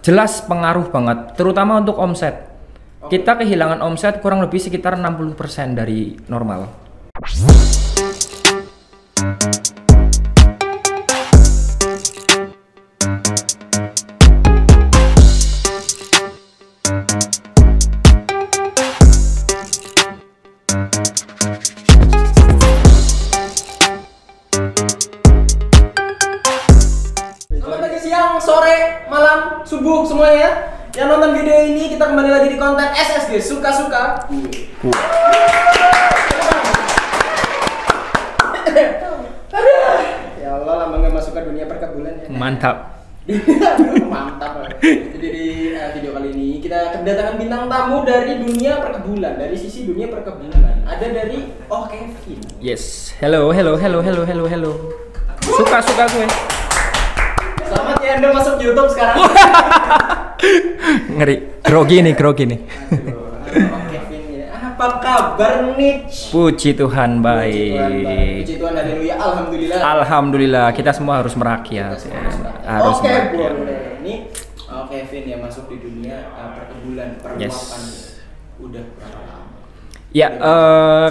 Jelas pengaruh banget, terutama untuk omset. Kita kehilangan omset kurang lebih sekitar 60% dari normal. Selamat pagi, siang, sore, malam, subuh semuanya ya. Yang nonton video ini, kita kembali lagi di konten SSG Suka-Suka. Aduh, ya Allah, lama gak masuk ke dunia perkebunan ya. Mantap. Mantap. Jadi di video kali ini kita kedatangan bintang tamu dari dunia perkebunan, dari sisi dunia perkebunan. Ada dari Kevin. Yes, hello. Suka gue. Selamat ya Anda masuk YouTube sekarang. Ngeri, grogi nih. Aduh, Kevin ya. Apa kabar nih? Puji Tuhan, baik. Puji Tuhan, haleluya, alhamdulillah. Alhamdulillah, kita semua harus merakyat. Kita Ya. semua harus Harus Oke, merakyat. boleh. Ini Kevin ya masuk di dunia perkebunan, perumahan. Yes. Udah berapa lama? Ya,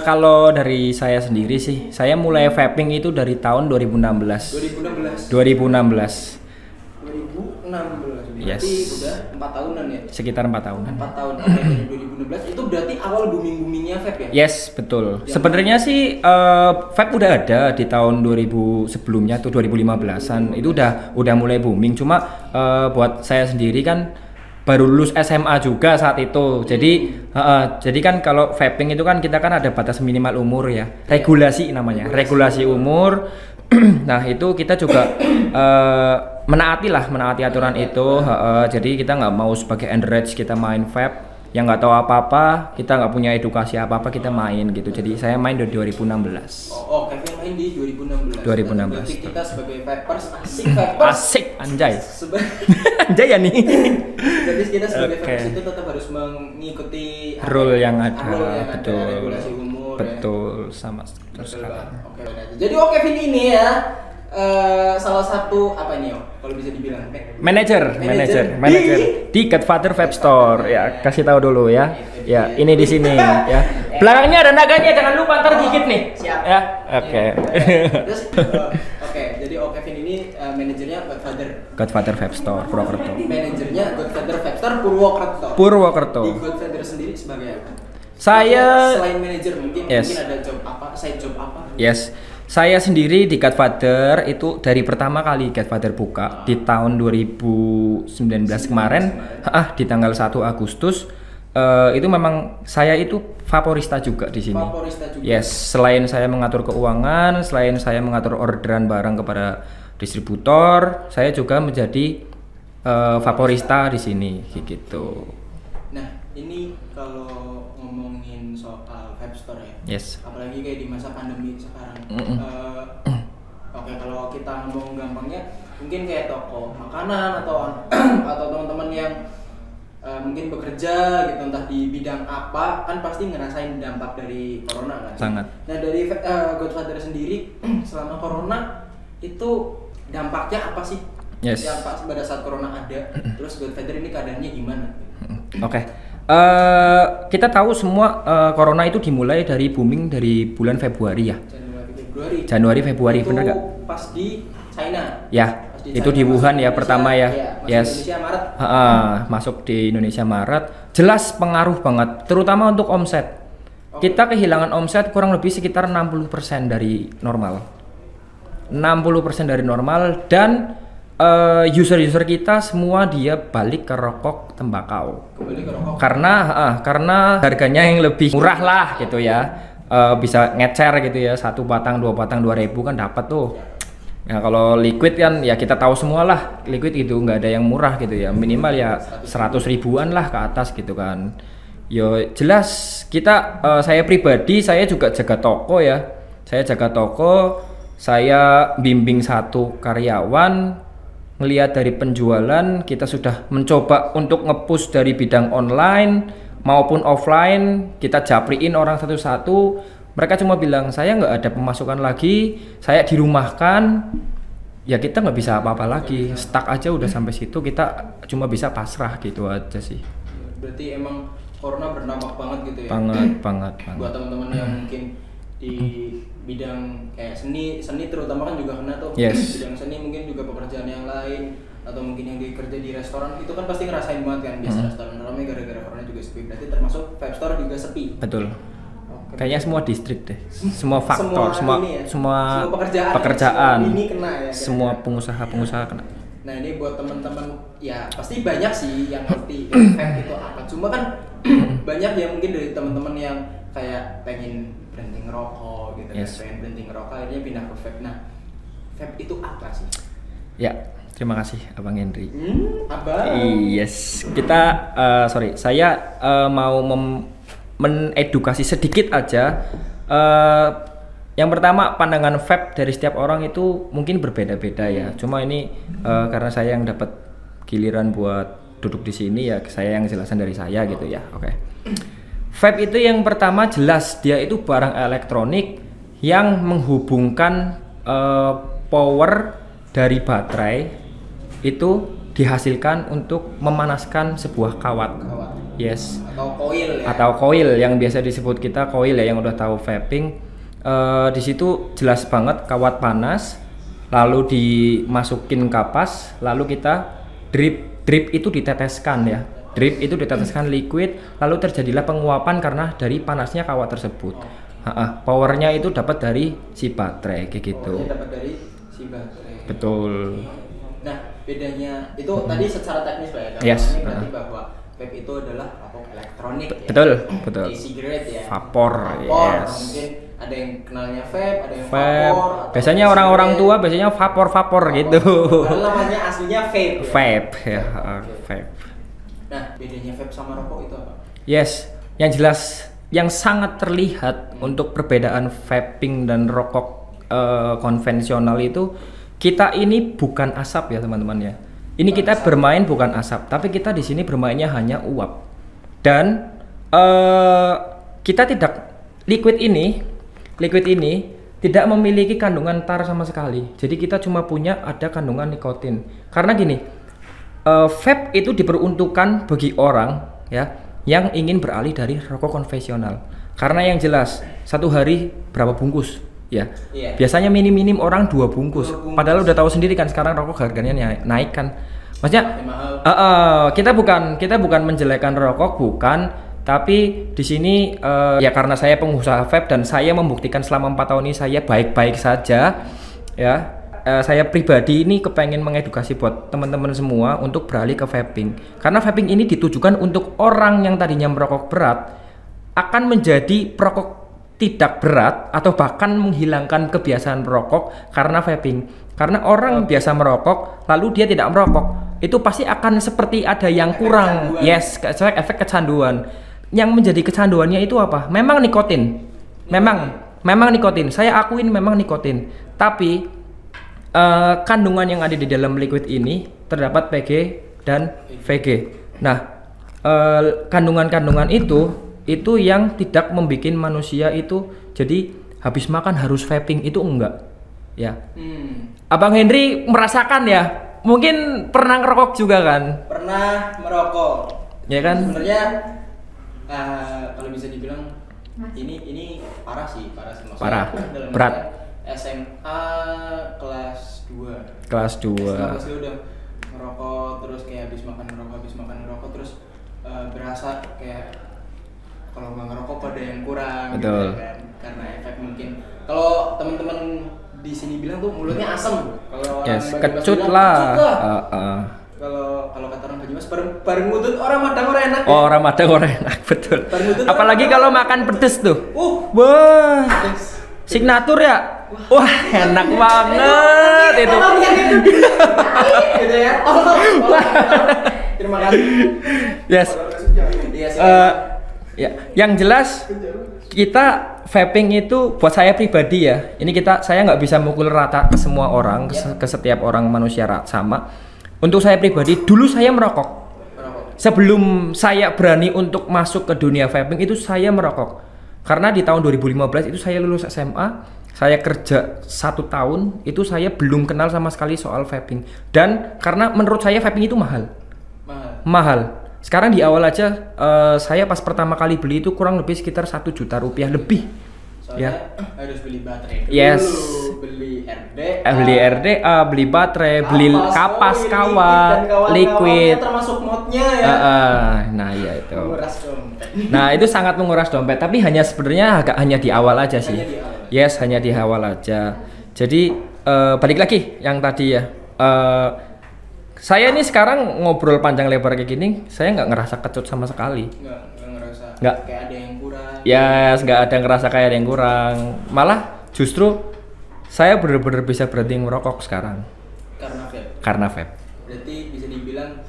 kalau dari saya sendiri sih, saya mulai vaping itu dari tahun 2016. 2016. 2016. Berarti Yes. udah 4 tahunan ya? Sekitar 4 tahunan. 4 tahun. Oke, dari 2016 itu berarti awal booming-boomingnya vape ya? Yes, betul. Sebenarnya sih vape udah ada di tahun 2000 sebelumnya tuh 2015-an. Itu udah mulai booming. Cuma buat saya sendiri kan baru lulus SMA juga saat itu. Jadi kan kalau vaping itu kan kita kan ada batas minimal umur ya. Regulasi namanya. Regulasi umur. Nah, itu kita juga menaati aturan itu. Jadi kita nggak mau sebagai underage kita main vape yang nggak tahu apa-apa, kita nggak punya edukasi apa-apa, kita main gitu. Jadi saya main dari 2016. Kevin main di 2016. 2016. Berarti kita sebagai vapers, asik vapers. Asik, anjay. Seba- Anjay ya nih. Jadi kita sebagai Oke. vapers itu tetap harus mengikuti Rule yang ada, rule yang betul. ada, regulasi umur. Betul, sama terus Betul, sekali. Pak. Oke. Jadi Kevin ini ya salah satu apa ini kalau bisa dibilang Manager di Godfather Vape Store ya, kasih tahu dulu ya. Ya, ini di sini ya. Belakangnya ada naganya, jangan lupa ntar gigit nih. Siap. Ya, oke. Terus jadi Kevin ini manajernya Godfather Vape Store Purwokerto. Manajernya Godfather Vape Store Purwokerto. Purwokerto. Di Godfather sendiri sebagai apa? Saya selain manajer mungkin Yes. ada job apa, side job apa? Yes. Saya sendiri di Godfather itu dari pertama kali Godfather buka di tahun 2019 kemarin, di tanggal 1 Agustus itu memang saya itu vaporista juga di sini. Vaporista juga. Yes, selain saya mengatur keuangan, selain saya mengatur orderan barang kepada distributor, saya juga menjadi vaporista di sini gitu. Nah, ini kalau ngomongin soal vape store ya. Yes. Apalagi kayak di masa pandemi sekarang. Oke, kalau kita ngomong gampangnya, mungkin kayak toko makanan atau teman-teman yang mungkin bekerja gitu entah di bidang apa, kan pasti ngerasain dampak dari corona kan. Sangat. Nah, dari Godfather sendiri selama corona itu dampaknya apa sih? Yes. Dampak pada saat corona ada, terus Godfather ini keadaannya gimana? Oke. Kita tahu semua corona itu dimulai dari booming dari bulan Februari ya. Januari Februari itu bener gak? Pas di China. Ya, Pas di itu China, di Wuhan masuk ya Indonesia, pertama ya. Iya, masuk Yes. Indonesia Maret. Masuk di Indonesia Maret. Jelas pengaruh banget, terutama untuk omset. Kita kehilangan omset kurang lebih sekitar 60% dari normal. 60% dari normal dan user-user kita semua dia balik ke rokok tembakau. Kembali ke rokok. Karena harganya yang lebih murah lah gitu ya. Bisa ngecer gitu ya, 1 batang 2 batang 2.000 kan dapat tuh. Nah, kalau liquid kan ya kita tahu semua lah, liquid itu nggak ada yang murah gitu ya, minimal ya 100 ribuan lah ke atas gitu kan. Yo jelas kita, saya pribadi saya juga jaga toko ya, saya bimbing 1 karyawan. Ngelihat dari penjualan, kita sudah mencoba untuk nge-push dari bidang online maupun offline, kita japriin orang satu-satu. Mereka cuma bilang, saya nggak ada pemasukan lagi, saya dirumahkan, ya kita nggak bisa apa-apa lagi, stuck aja udah sampai situ, kita cuma bisa pasrah gitu aja sih. Berarti emang corona berdampak banget gitu ya? Banget. Buat teman-teman yang mungkin di bidang kayak seni terutama kan juga kena tuh. Yes. Bidang seni mungkin juga pekerjaan yang lain atau mungkin yang kerja di restoran itu kan pasti ngerasain banget kan, biasa restoran ramai gara-gara corona juga sepi. Berarti termasuk Vape Store juga sepi. Betul. Oke. Kayaknya semua distrik deh, semua faktor, semua pekerjaan ini kena ya. Semua pengusaha kena. Nah ini buat teman-teman ya pasti banyak sih yang ngerti vape itu apa. Cuma kan banyak yang mungkin dari teman-teman yang kayak pengen berhenti ngerokok gitu, Yes. pengen berhenti ngerokok akhirnya pindah ke vape. Nah vape itu apa sih? Ya, terima kasih Abang Henry. Abang. Yes, kita saya mau menedukasi sedikit aja. Yang pertama, pandangan vape dari setiap orang itu mungkin berbeda-beda ya. Cuma ini karena saya yang dapat giliran buat duduk di sini ya, saya yang jelasan dari saya gitu ya. Oke. Vape itu yang pertama jelas dia itu barang elektronik yang menghubungkan power dari baterai itu dihasilkan untuk memanaskan sebuah kawat. Yes. Atau coil ya. Atau coil yang biasa disebut kita coil ya, yang udah tahu vaping. Di situ jelas banget kawat panas, lalu dimasukin kapas, lalu kita drip itu diteteskan ya. Drip itu diteteskan liquid, lalu terjadilah penguapan karena dari panasnya kawat tersebut. Powernya itu dapat dari si baterai kayak gitu. Powernya dapat dari si baterai. Betul. Nah bedanya itu tadi secara teknis Pak ya. Yes. Ini berarti bahwa vape itu adalah rokok elektronik ya. Betul. E-cigarette ya. Vapor. Yes. Mungkin ada yang kenalnya vape, ada yang Vape. vapor. Biasanya orang-orang tua biasanya vapor gitu. Padahal namanya aslinya vape. Ya? Vape ya, Okay. vape. Nah, bedanya vape sama rokok itu apa? Yes, yang jelas yang sangat terlihat untuk perbedaan vaping dan rokok konvensional itu, kita ini bukan asap ya teman-teman ya. Ini kita bermain bukan asap, tapi kita di sini bermainnya hanya uap. Dan kita tidak liquid ini tidak memiliki kandungan tar sama sekali. Jadi kita cuma punya ada kandungan nikotin. Karena gini, vape itu diperuntukkan bagi orang ya yang ingin beralih dari rokok konvensional. Karena yang jelas satu hari berapa bungkus ya? Iya. Biasanya minim orang 2 bungkus. Padahal udah tahu sendiri kan sekarang rokok harganya naik kan. Maksudnya kita bukan menjelekkan rokok, bukan. Tapi di sini ya karena saya pengusaha vape dan saya membuktikan selama 4 tahun ini saya baik-baik saja ya. Saya pribadi ini kepengen mengedukasi buat teman-teman semua untuk beralih ke vaping. Karena vaping ini ditujukan untuk orang yang tadinya merokok berat akan menjadi perokok tidak berat atau bahkan menghilangkan kebiasaan merokok karena vaping. Karena orang biasa merokok lalu dia tidak merokok, itu pasti akan seperti ada yang kurang. Yes, efek kecanduan. Yang menjadi kecanduannya itu apa? Memang nikotin. Memang nikotin. Saya akuin memang nikotin. Tapi kandungan yang ada di dalam liquid ini terdapat PG dan VG. Nah, kandungan-kandungan itu yang tidak membuat manusia itu jadi habis makan harus vaping, itu enggak. Ya. Abang Henry merasakan ya? Mungkin pernah ngerokok juga kan? Pernah merokok. Ya kan? Sebenarnya kalau bisa dibilang ini parah sih maksudnya. Parah. Dalam Berat. SMA kelas 2. Kelas 2. Kelas 2 udah ngerokok terus kayak habis makan ngerokok terus berasa kayak kalau nggak ngerokok pada yang kurang. Betul. Gitu kan? Karena efek mungkin kalau teman-teman di sini bilang tuh mulutnya asem. Kalau Yes, orang kecut bilang, lah. Kalau kata orang Banyumas bareng ngutut orang Madang orang enak. Oh, orang Madang orang enak, betul. Apalagi kalau makan pedes tuh. Wah. Signatur ya? Wah, enak banget itu. Gitu ya. Terima kasih. Yes. Ya, yang jelas kita vaping itu buat saya pribadi ya. Ini saya nggak bisa mukul rata ke semua orang, ke setiap orang manusia sama. Untuk saya pribadi, dulu saya merokok. Sebelum saya berani untuk masuk ke dunia vaping itu saya merokok. Karena di tahun 2015 itu saya lulus SMA, saya kerja 1 tahun itu saya belum kenal sama sekali soal vaping. Dan karena menurut saya vaping itu mahal. Mahal. Sekarang di awal aja saya pas pertama kali beli itu kurang lebih sekitar 1 juta rupiah lebih. Soalnya harus beli baterai dulu, Yes. beli RDA, beli baterai, beli kapas, kawat, liquid. Termasuk modnya ya. Nah ya itu. Menguras dompet. Nah itu sangat menguras dompet, tapi hanya sebenarnya hanya di awal aja sih. Hanya di awal. Yes, hanya di awal aja. Jadi balik lagi yang tadi ya. Saya ini sekarang ngobrol panjang lebar kayak gini, saya nggak ngerasa kecut sama sekali. Nggak ngerasa Nggak. kayak ada yang kurang. Yes, nggak ada ngerasa kayak ada yang kurang. Malah justru saya bener-bener bisa berhenti merokok sekarang. Karena vape. Berarti bisa dibilang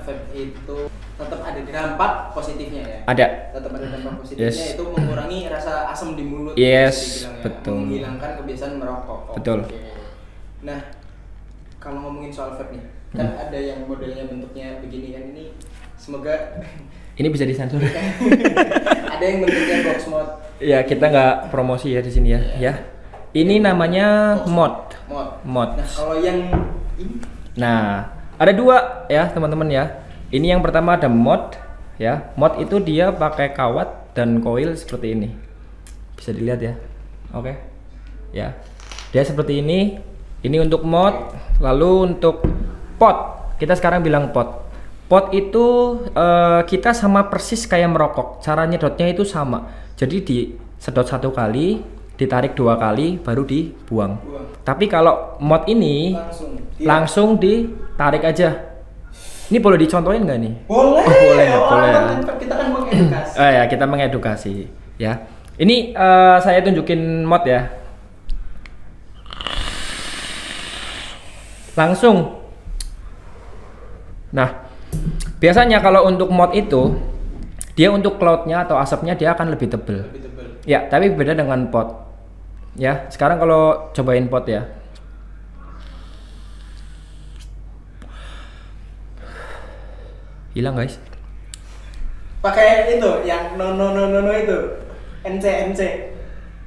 vape itu tetap ada dampak positifnya ya. Ada. Tetap ada dampak positifnya, Yes. itu mengurangi rasa asam di mulut. Yes, bisa dibilang ya. betul. Menghilangkan kebiasaan merokok. Betul. Oke. Nah, kalau ngomongin soal vape nih, kan ada yang modelnya bentuknya begini kan, ini semoga Ini bisa disensor. ada yang bentuknya box mode. Ya kita nggak promosi ya di sini ya. Ya. Ini namanya mod. Mod. Nah, kalau yang ini Nah, ada 2 ya teman-teman ya. Ini yang pertama ada mod ya. Mod itu dia pakai kawat dan koil seperti ini. Bisa dilihat ya. Oke. Ya. Dia seperti ini. Ini untuk mod. Lalu untuk pot. Kita sekarang bilang pot. Pot itu kita sama persis kayak merokok. Cara nyedotnya itu sama. Jadi disedot 1 kali, ditarik 2 kali, baru dibuang. Tapi kalau mod ini langsung ditarik aja. Ini boleh dicontohin nggak nih? boleh. Oh, boleh, Orang boleh. kan kita kan mengedukasi. Ya kita mengedukasi ya. Ini saya tunjukin mod ya. Langsung. Nah, biasanya kalau untuk mod itu dia untuk cloudnya atau asapnya dia akan lebih tebel. Lebih tebal. Ya, tapi beda dengan pot. Ya, sekarang kalau cobain pot ya. Hilang guys. Pakai itu yang no itu. NC.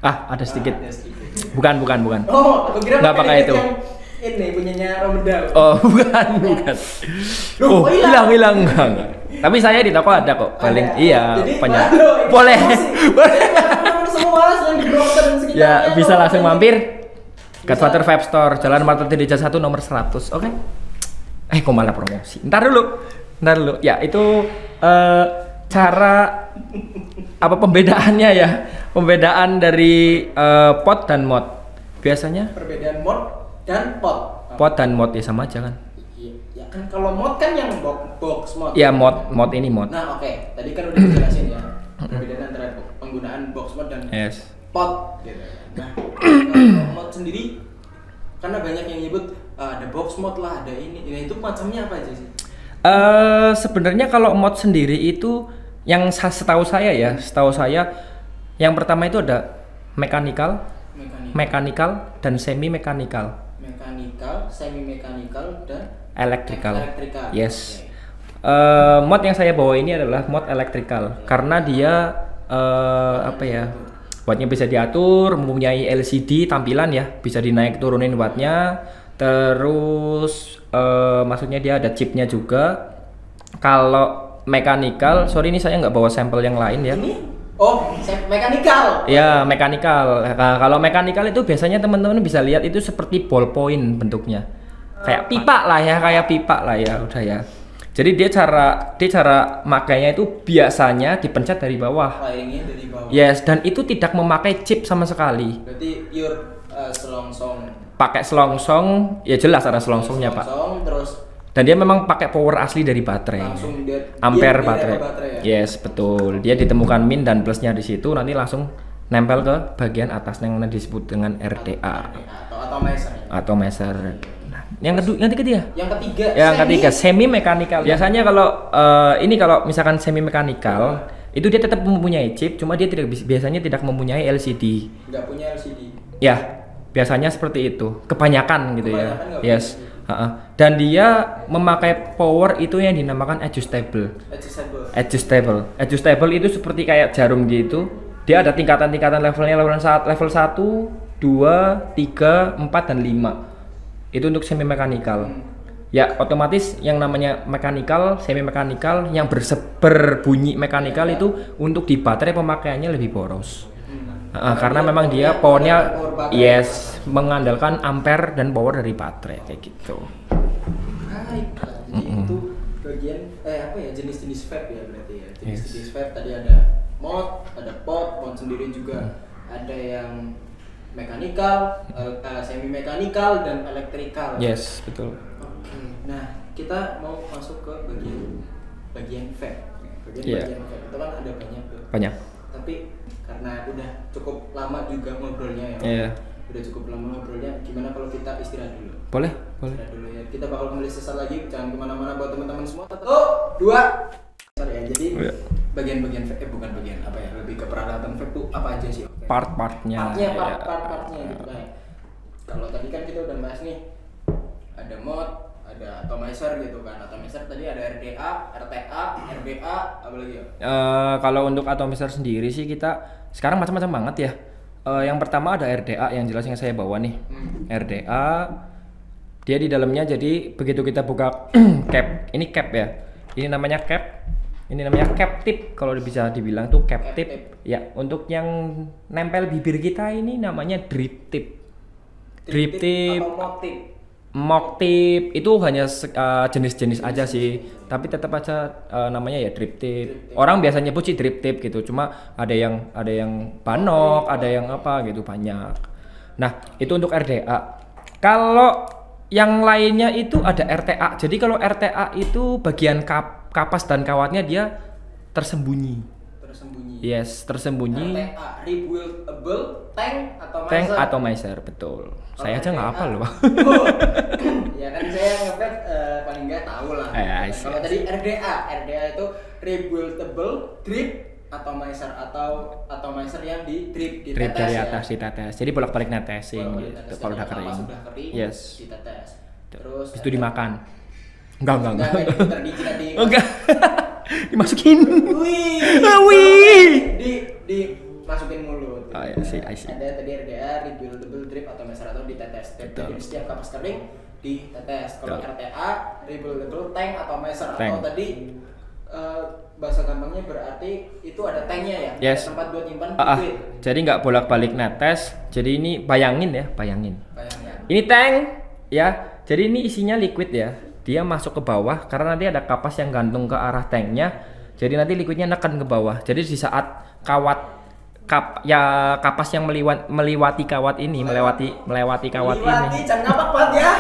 Ada sedikit. Ada sedikit. Bukan. Oh, aku kira Nggak pakai itu. yang ini punyanya Romedal. Oh, bukan. Loh, kok Hilang enggak. Tapi saya di toko ada kok. Paling Ada. iya, Jadi, banyak. waduh, ini Boleh. promosi. Teman-teman semua yang di Broken dan sekitarnya. Ya, bisa kalau langsung pengen- mampir. Bisa. Godfather Vape Store, Jalan Marta Tidija 1 nomor 100. Oke. Kok malah promosi. Ntar dulu. Ya, itu cara apa pembedaannya ya? Pembedaan dari pot dan mod. Biasanya Perbedaan mod dan pot. pot dan mod ya sama aja kan? Iya, ya kan kalau mod kan yang box mod. Ya mod ini mod. Nah, oke. Tadi kan udah dijelasin ya perbedaan antara penggunaan box mod dan Yes. pot gitu. Nah, kalau mod sendiri karena banyak yang nyebut ada box mod lah, ada ini. Nah, itu macamnya apa aja sih? Sebenarnya kalau mod sendiri itu yang setahu saya yang pertama itu ada mechanical dan semi mechanical. Mechanical, semi mechanical dan Electrical. Yes. Oke. Mod yang saya bawa ini adalah mod electrical karena dia apa ya? Wattnya bisa diatur, mempunyai LCD tampilan ya, bisa dinaik turunin wattnya. Terus maksudnya dia ada chipnya juga. Kalau mechanical, sorry ini saya nggak bawa sampel yang lain ya. Ini mechanical. Ya mechanical. Nah, kalau mechanical itu biasanya teman-teman bisa lihat itu seperti ballpoint bentuknya, kayak pipa lah ya, udah ya. Jadi dia cara makainya itu biasanya dipencet dari bawah. Wiringnya dari bawah. Yes, dan itu tidak memakai chip sama sekali. Berarti pure selongsong. Pakai selongsong, ya jelas ada selongsongnya pak. Selongsong, terus Dan dia memang pakai power asli dari baterai. langsung Ampere dia baterai. ya? Yes, betul. Dia ditemukan min dan plusnya di situ, nanti langsung nempel ke bagian atas yang disebut dengan RDA Atau meser. atau meser. Nah, yang ketiga. Yang ketiga, Semi mechanical. Biasanya kalau ini kalau misalkan semi mechanical itu dia tetap mempunyai chip, cuma dia biasanya tidak mempunyai LCD. nggak punya LCD. Ya, biasanya seperti itu. Kebanyakan gitu ya. Kebanyakan nggak Yes. Dan dia memakai power itu yang dinamakan adjustable. Adjustable itu seperti kayak jarum gitu. Dia ada tingkatan-tingkatan levelnya, level 1, 2, 3, 4 dan 5. Itu untuk semi mekanikal. Ya, otomatis yang namanya mekanikal, semi mekanikal yang berbunyi mekanikal itu untuk di baterai pemakaiannya lebih boros. Karena memang dia powernya mengandalkan ampere dan power dari baterai kayak gitu. Baik. Jadi itu bagian jenis-jenis vape ya berarti ya. Jenis-jenis vape tadi ada mod, ada mod sendiri juga. Ada yang mekanikal, semi mekanikal dan elektrikal. Yes, betul. Nah, kita mau masuk ke bagian vape. Bagian vape itu kan ada banyak tuh. Banyak. Tapi karena udah cukup lama juga ngobrolnya ya. Udah cukup lama ngobrolnya, gimana kalau kita istirahat dulu? Boleh. Istirahat dulu ya. Kita bakal kembali sesaat lagi, jangan kemana-mana buat teman-teman semua. 1, 2. Sorry ya. Jadi bagian-bagian vape bukan bagian apa ya? Lebih ke peralatan vape tuh apa aja sih? Part-partnya. Part-partnya gitu kan. Kalau tadi kan kita udah bahas nih, ada mod, ada atomizer gitu kan. Atomizer tadi ada RDA, RTA, RBA, apa lagi ya? Kalau untuk atomizer sendiri sih kita sekarang macam-macam banget ya. Yang pertama ada RDA yang jelas yang saya bawa nih. RDA dia di dalamnya jadi begitu kita buka cap, ini cap ya. Ini namanya cap. Ini namanya cap tip kalau bisa dibilang tuh cap tip. Ya, untuk yang nempel bibir kita ini namanya drip tip. Drip tip atau mock tip itu hanya jenis-jenis aja sih, tapi tetap aja namanya ya drip tip. Orang biasanya nyebut sih drip tip gitu, cuma ada yang banok, ada yang apa gitu banyak. Nah, itu untuk RDA. Kalau yang lainnya itu ada RTA. Jadi kalau RTA itu bagian kapas dan kawatnya dia tersembunyi. Yes, tersembunyi. RTA, rebuildable tank atomizer, betul. Saya aja nggak hafal loh. Ya kan saya ngepet paling nggak tahu lah. Kalau tadi RDA itu rebuildable drip atomizer atau atomizer yang di drip dari atas ditetes. Jadi bolak-balik netesing gitu kalau udah kering. Yes. Ditetes. Terus itu dimakan. Enggak. Enggak. Dimasukin. Dimasukin mulut. Oh iya sih, I see. Ada tadi RDA, rebuildable drip atomizer atau ditetes. Jadi setiap kapas kering ditetes. Kalau RTA, rebuildable tank atomizer atau tadi bahasa gampangnya berarti itu ada tanknya ya. Yes. Ada tempat buat nyimpan liquid. Jadi nggak bolak-balik netes. Jadi ini bayangin. Ini tank ya. Jadi ini isinya liquid ya. Dia masuk ke bawah karena nanti ada kapas yang gantung ke arah tanknya. Jadi nanti liquidnya neken ke bawah. Jadi di saat kapas yang melewati kawat ini, melewati kawat ini. Jangan ngapak banget ya.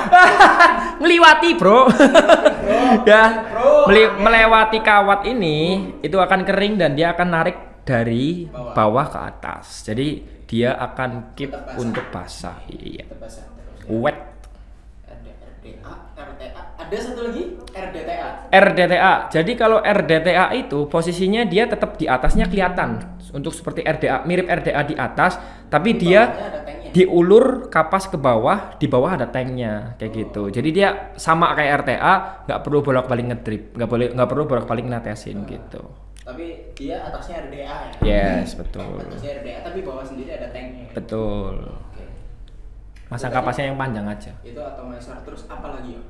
Melewati, bro. Ya. Melewati kawat ini itu akan kering dan dia akan narik dari bawah ke atas. Jadi dia akan keep untuk basah. Iya. Wet. Ada satu lagi RDTA. Jadi kalau RDTA itu posisinya dia tetap di atasnya kelihatan untuk seperti RDA, mirip RDA di atas, tapi dia diulur kapas ke bawah, di bawah ada tanknya kayak gitu. Jadi dia sama kayak RTA, nggak perlu bolak-balik ngedrip, nggak perlu bolak-balik netesin gitu. Tapi dia atasnya RDA ya? Yes, betul. Atasnya RDA tapi bawah sendiri ada tanknya. Betul. Masang kapasnya yang panjang aja. Itu atomizer, terus apa lagi ya?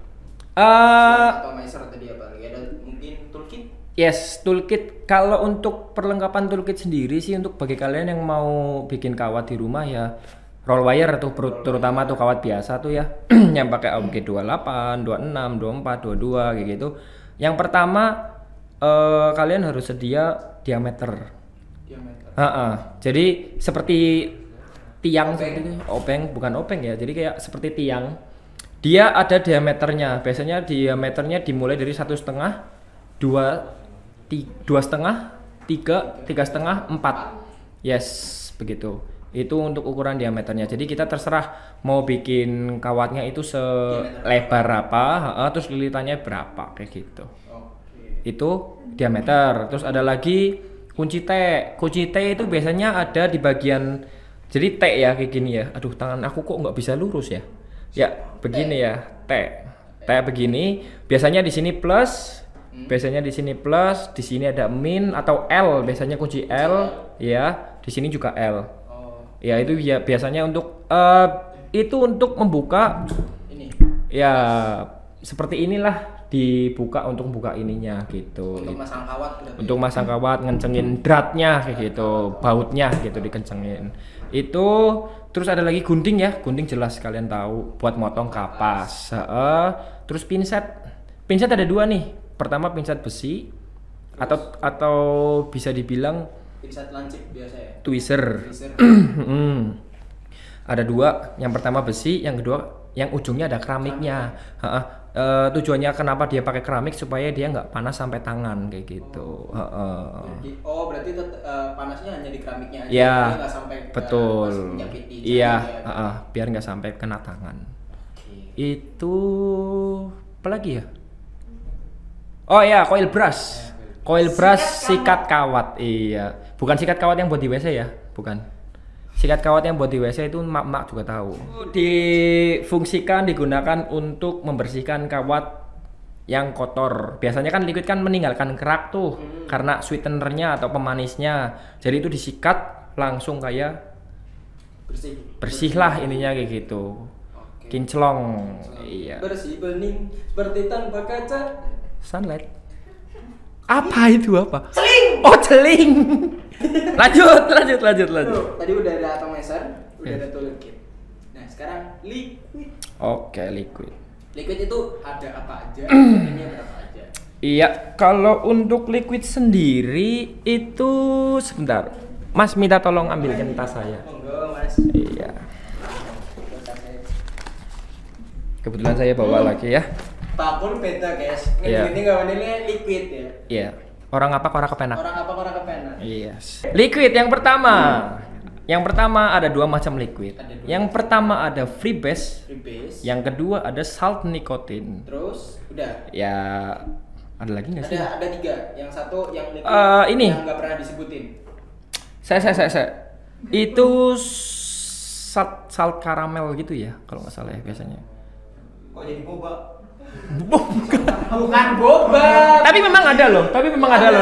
Atomizer tadi apa lagi? Ada mungkin toolkit? Yes, toolkit. Kalau untuk perlengkapan toolkit sendiri sih untuk bagi kalian yang mau bikin kawat di rumah ya roll wire tuh terutama tuh kawat biasa tuh ya yang pakai AUG 28, 26, 24, 22 kayak gitu. Yang pertama kalian harus sedia diameter. Jadi seperti tiang seperti itu. Bukan openg ya. Jadi kayak seperti tiang. Dia ada diameternya. Biasanya diameternya dimulai dari 1,5, 2,5, 3,5, 4. Yes, begitu. Itu untuk ukuran diameternya. Jadi kita terserah mau bikin kawatnya itu selebar apa, terus lilitannya berapa kayak gitu. Itu diameter. Terus ada lagi kunci T. Kunci T itu biasanya ada di bagian, jadi T ya kayak gini ya. Aduh, tangan aku kok nggak bisa lurus ya. Ya, begini ya, T begini. Biasanya di sini plus, biasanya di sini plus, di sini ada min atau L. Biasanya kunci L, ya. Di sini juga L. Ya itu ya biasanya untuk itu untuk membuka Ini ya seperti inilah, dibuka untuk buka ininya gitu. untuk masang kawat berarti. Untuk masang kawat, ngencengin dratnya kayak gitu, bautnya gitu dikencengin. Itu terus ada lagi gunting ya, gunting jelas kalian tahu buat motong kapas. Terus pinset. Pinset ada dua nih. Pertama pinset besi atau bisa dibilang Pinset lancip biasa ya. tweezer. Tweezer. Ada dua, yang pertama besi, yang kedua yang ujungnya ada keramiknya. Tujuannya kenapa dia pakai keramik supaya dia nggak panas sampai tangan kayak gitu. Berarti panasnya hanya di keramiknya aja, Ya, dia nggak sampai betul. pas menyakiti Iya, jarinya. biar nggak sampai kena tangan. Oke. Itu apa lagi ya? Oh ya, coil brush. Coil brush sikat kawat. Iya, bukan sikat kawat yang buat di WC ya, bukan. Sikat kawat yang buat di WC itu mak-mak juga tahu. Difungsikan, digunakan untuk membersihkan kawat yang kotor. Biasanya kan liquid kan meninggalkan kerak tuh karena sweetenernya atau pemanisnya. Jadi itu disikat langsung kayak bersih lah ininya kayak gitu. Oke. Kinclong. Iya. Bersih bening seperti tanpa kaca. Sunlight. Apa itu apa? Celing. Oh, celing. lanjut. Tuh, tadi udah ada atomizer, udah ada toilet kit. Nah, sekarang liquid. Oke, liquid. Liquid itu ada apa aja? Ini berapa aja? Iya, kalau untuk liquid sendiri itu sebentar. Mas minta tolong ambilkan tas saya. Monggo, Mas. Iya. Kebetulan saya bawa lagi ya. Bakul beda, guys. Iya. Ini nggak ini liquid ya. Iya. Orang apa orang kepenak? Orang apa orang kepenak? Yes. Liquid yang pertama. Yang pertama ada dua macam liquid. Ada dua. Yang pertama ada free base. Free base. Yang kedua ada salt nicotine. Terus udah. Ya, ada lagi nggak sih? Ada tiga. Yang satu yang liquid Ini. yang nggak pernah disebutin. Saya. Itu salt karamel gitu ya, kalau nggak salah ya biasanya. Kok jadi boba? Bukan boba. Tapi memang ada loh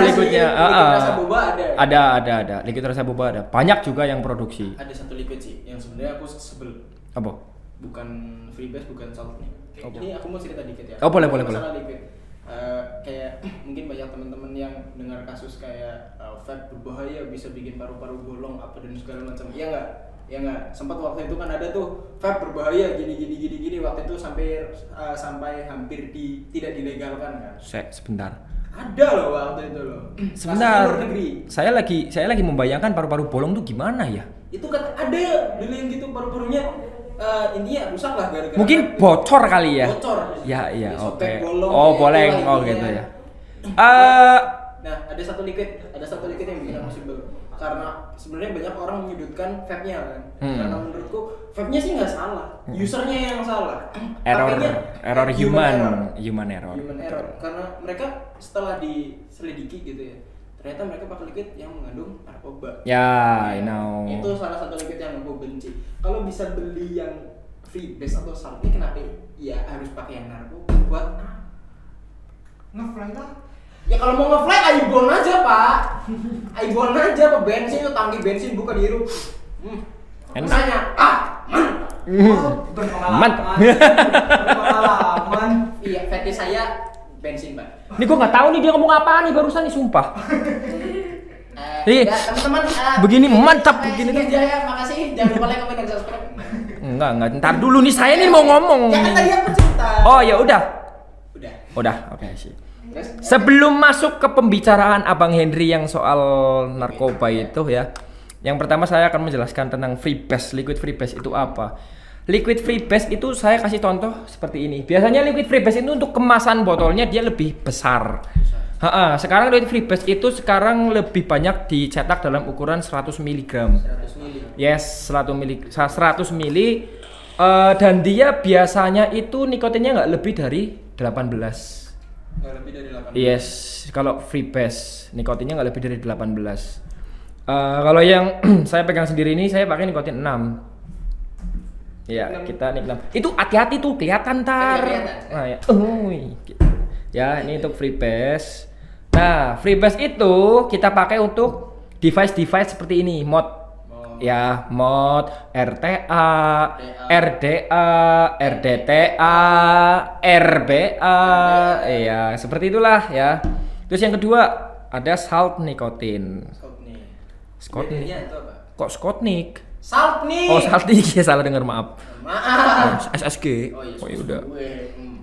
liquidnya. Liquid rasa boba ada. Ada. Liquid rasa boba ada. Banyak juga yang produksi. Ada satu liquid sih yang sebenarnya aku sebel. Apa? Bukan free base, bukan salt nih. Oh, Ini aku mau cerita dikit ya. Oh, boleh. Masalah liquid. Kayak mungkin banyak teman-teman yang dengar kasus kayak vape berbahaya bisa bikin paru-paru bolong apa dan segala macam. Iya nggak? Ya nggak, sempat waktu itu kan ada tuh vape berbahaya gini waktu itu sampai hampir tidak dilegalkan kan. Sebentar. Ada loh waktu itu loh. Sebentar. Kasus luar negeri. Saya lagi membayangkan paru-paru bolong tuh gimana ya? Itu kan ada dulu yang gitu paru-parunya intinya rusak lah gara-gara Mungkin bocor kali ya. bocor. Ya, oke. Sobek bolong, Oh, ya, boleh. itulah Oh, intinya. gitu ya. Nah, ada satu liquid yang bikin aku sebel. Karena sebenarnya banyak orang menyudutkan vape-nya kan. Karena menurutku vape-nya sih nggak salah, usernya yang salah. Error human error. Human error. Karena mereka setelah diselidiki gitu ya, ternyata mereka pakai liquid yang mengandung narkoba. Ya, I know. Itu salah satu liquid yang aku benci. Kalau bisa beli yang free base atau salt, ini kenapa ya harus pakai yang narkoba? Buat Ngefly lah. ya kalau mau nge-fly Aibon aja pak. Aibon aja apa bensin tuh, tangki bensin buka dihirup. Nanya, Mantap. Pengalaman. iya fetish saya bensin pak. Ini gua nggak tahu nih dia ngomong apa nih barusan nih sumpah. Ih, Ya, teman-teman begini mantap begini tuh. tuh. Ya, makasih. Jangan lupa like, comment, dan subscribe. Enggak, ntar dulu nih saya nih mau ngomong. Ya kan tadi aku cerita. Oh ya udah. Udah. Oke sih. Terus? Sebelum masuk ke pembicaraan Abang Henry yang soal narkoba itu ya. Yang pertama saya akan menjelaskan tentang freebase. Liquid freebase itu apa? Liquid freebase itu saya kasih contoh seperti ini. Biasanya liquid freebase itu untuk kemasan botolnya dia lebih besar. Sekarang liquid freebase itu sekarang lebih banyak dicetak dalam ukuran 100 mg. 100 mili. Yes, 100 mili. Dan dia biasanya itu nikotinnya nggak lebih dari 18. Nggak lebih dari 8. Yes, kalau freebase nikotinnya nggak lebih dari 18. Kalau yang saya pegang sendiri ini saya pakai nikotin 6. Ya, kita nik 6. Itu hati-hati tuh kelihatan tar. Nah, ya. Gitu. Ya, ini untuk freebase. Nah, freebase itu kita pakai untuk device seperti ini, mod. ya mod, RTA, RDA, RDTA, RBA, ya seperti itulah ya. Terus yang kedua ada salt nikotin. Skotnik. Bedanya itu apa? Kok Skotnik? Salt nih. Oh Saltnik ya, salah dengar, maaf. Maaf. SSG. Oh iya. Oh ya udah. gue.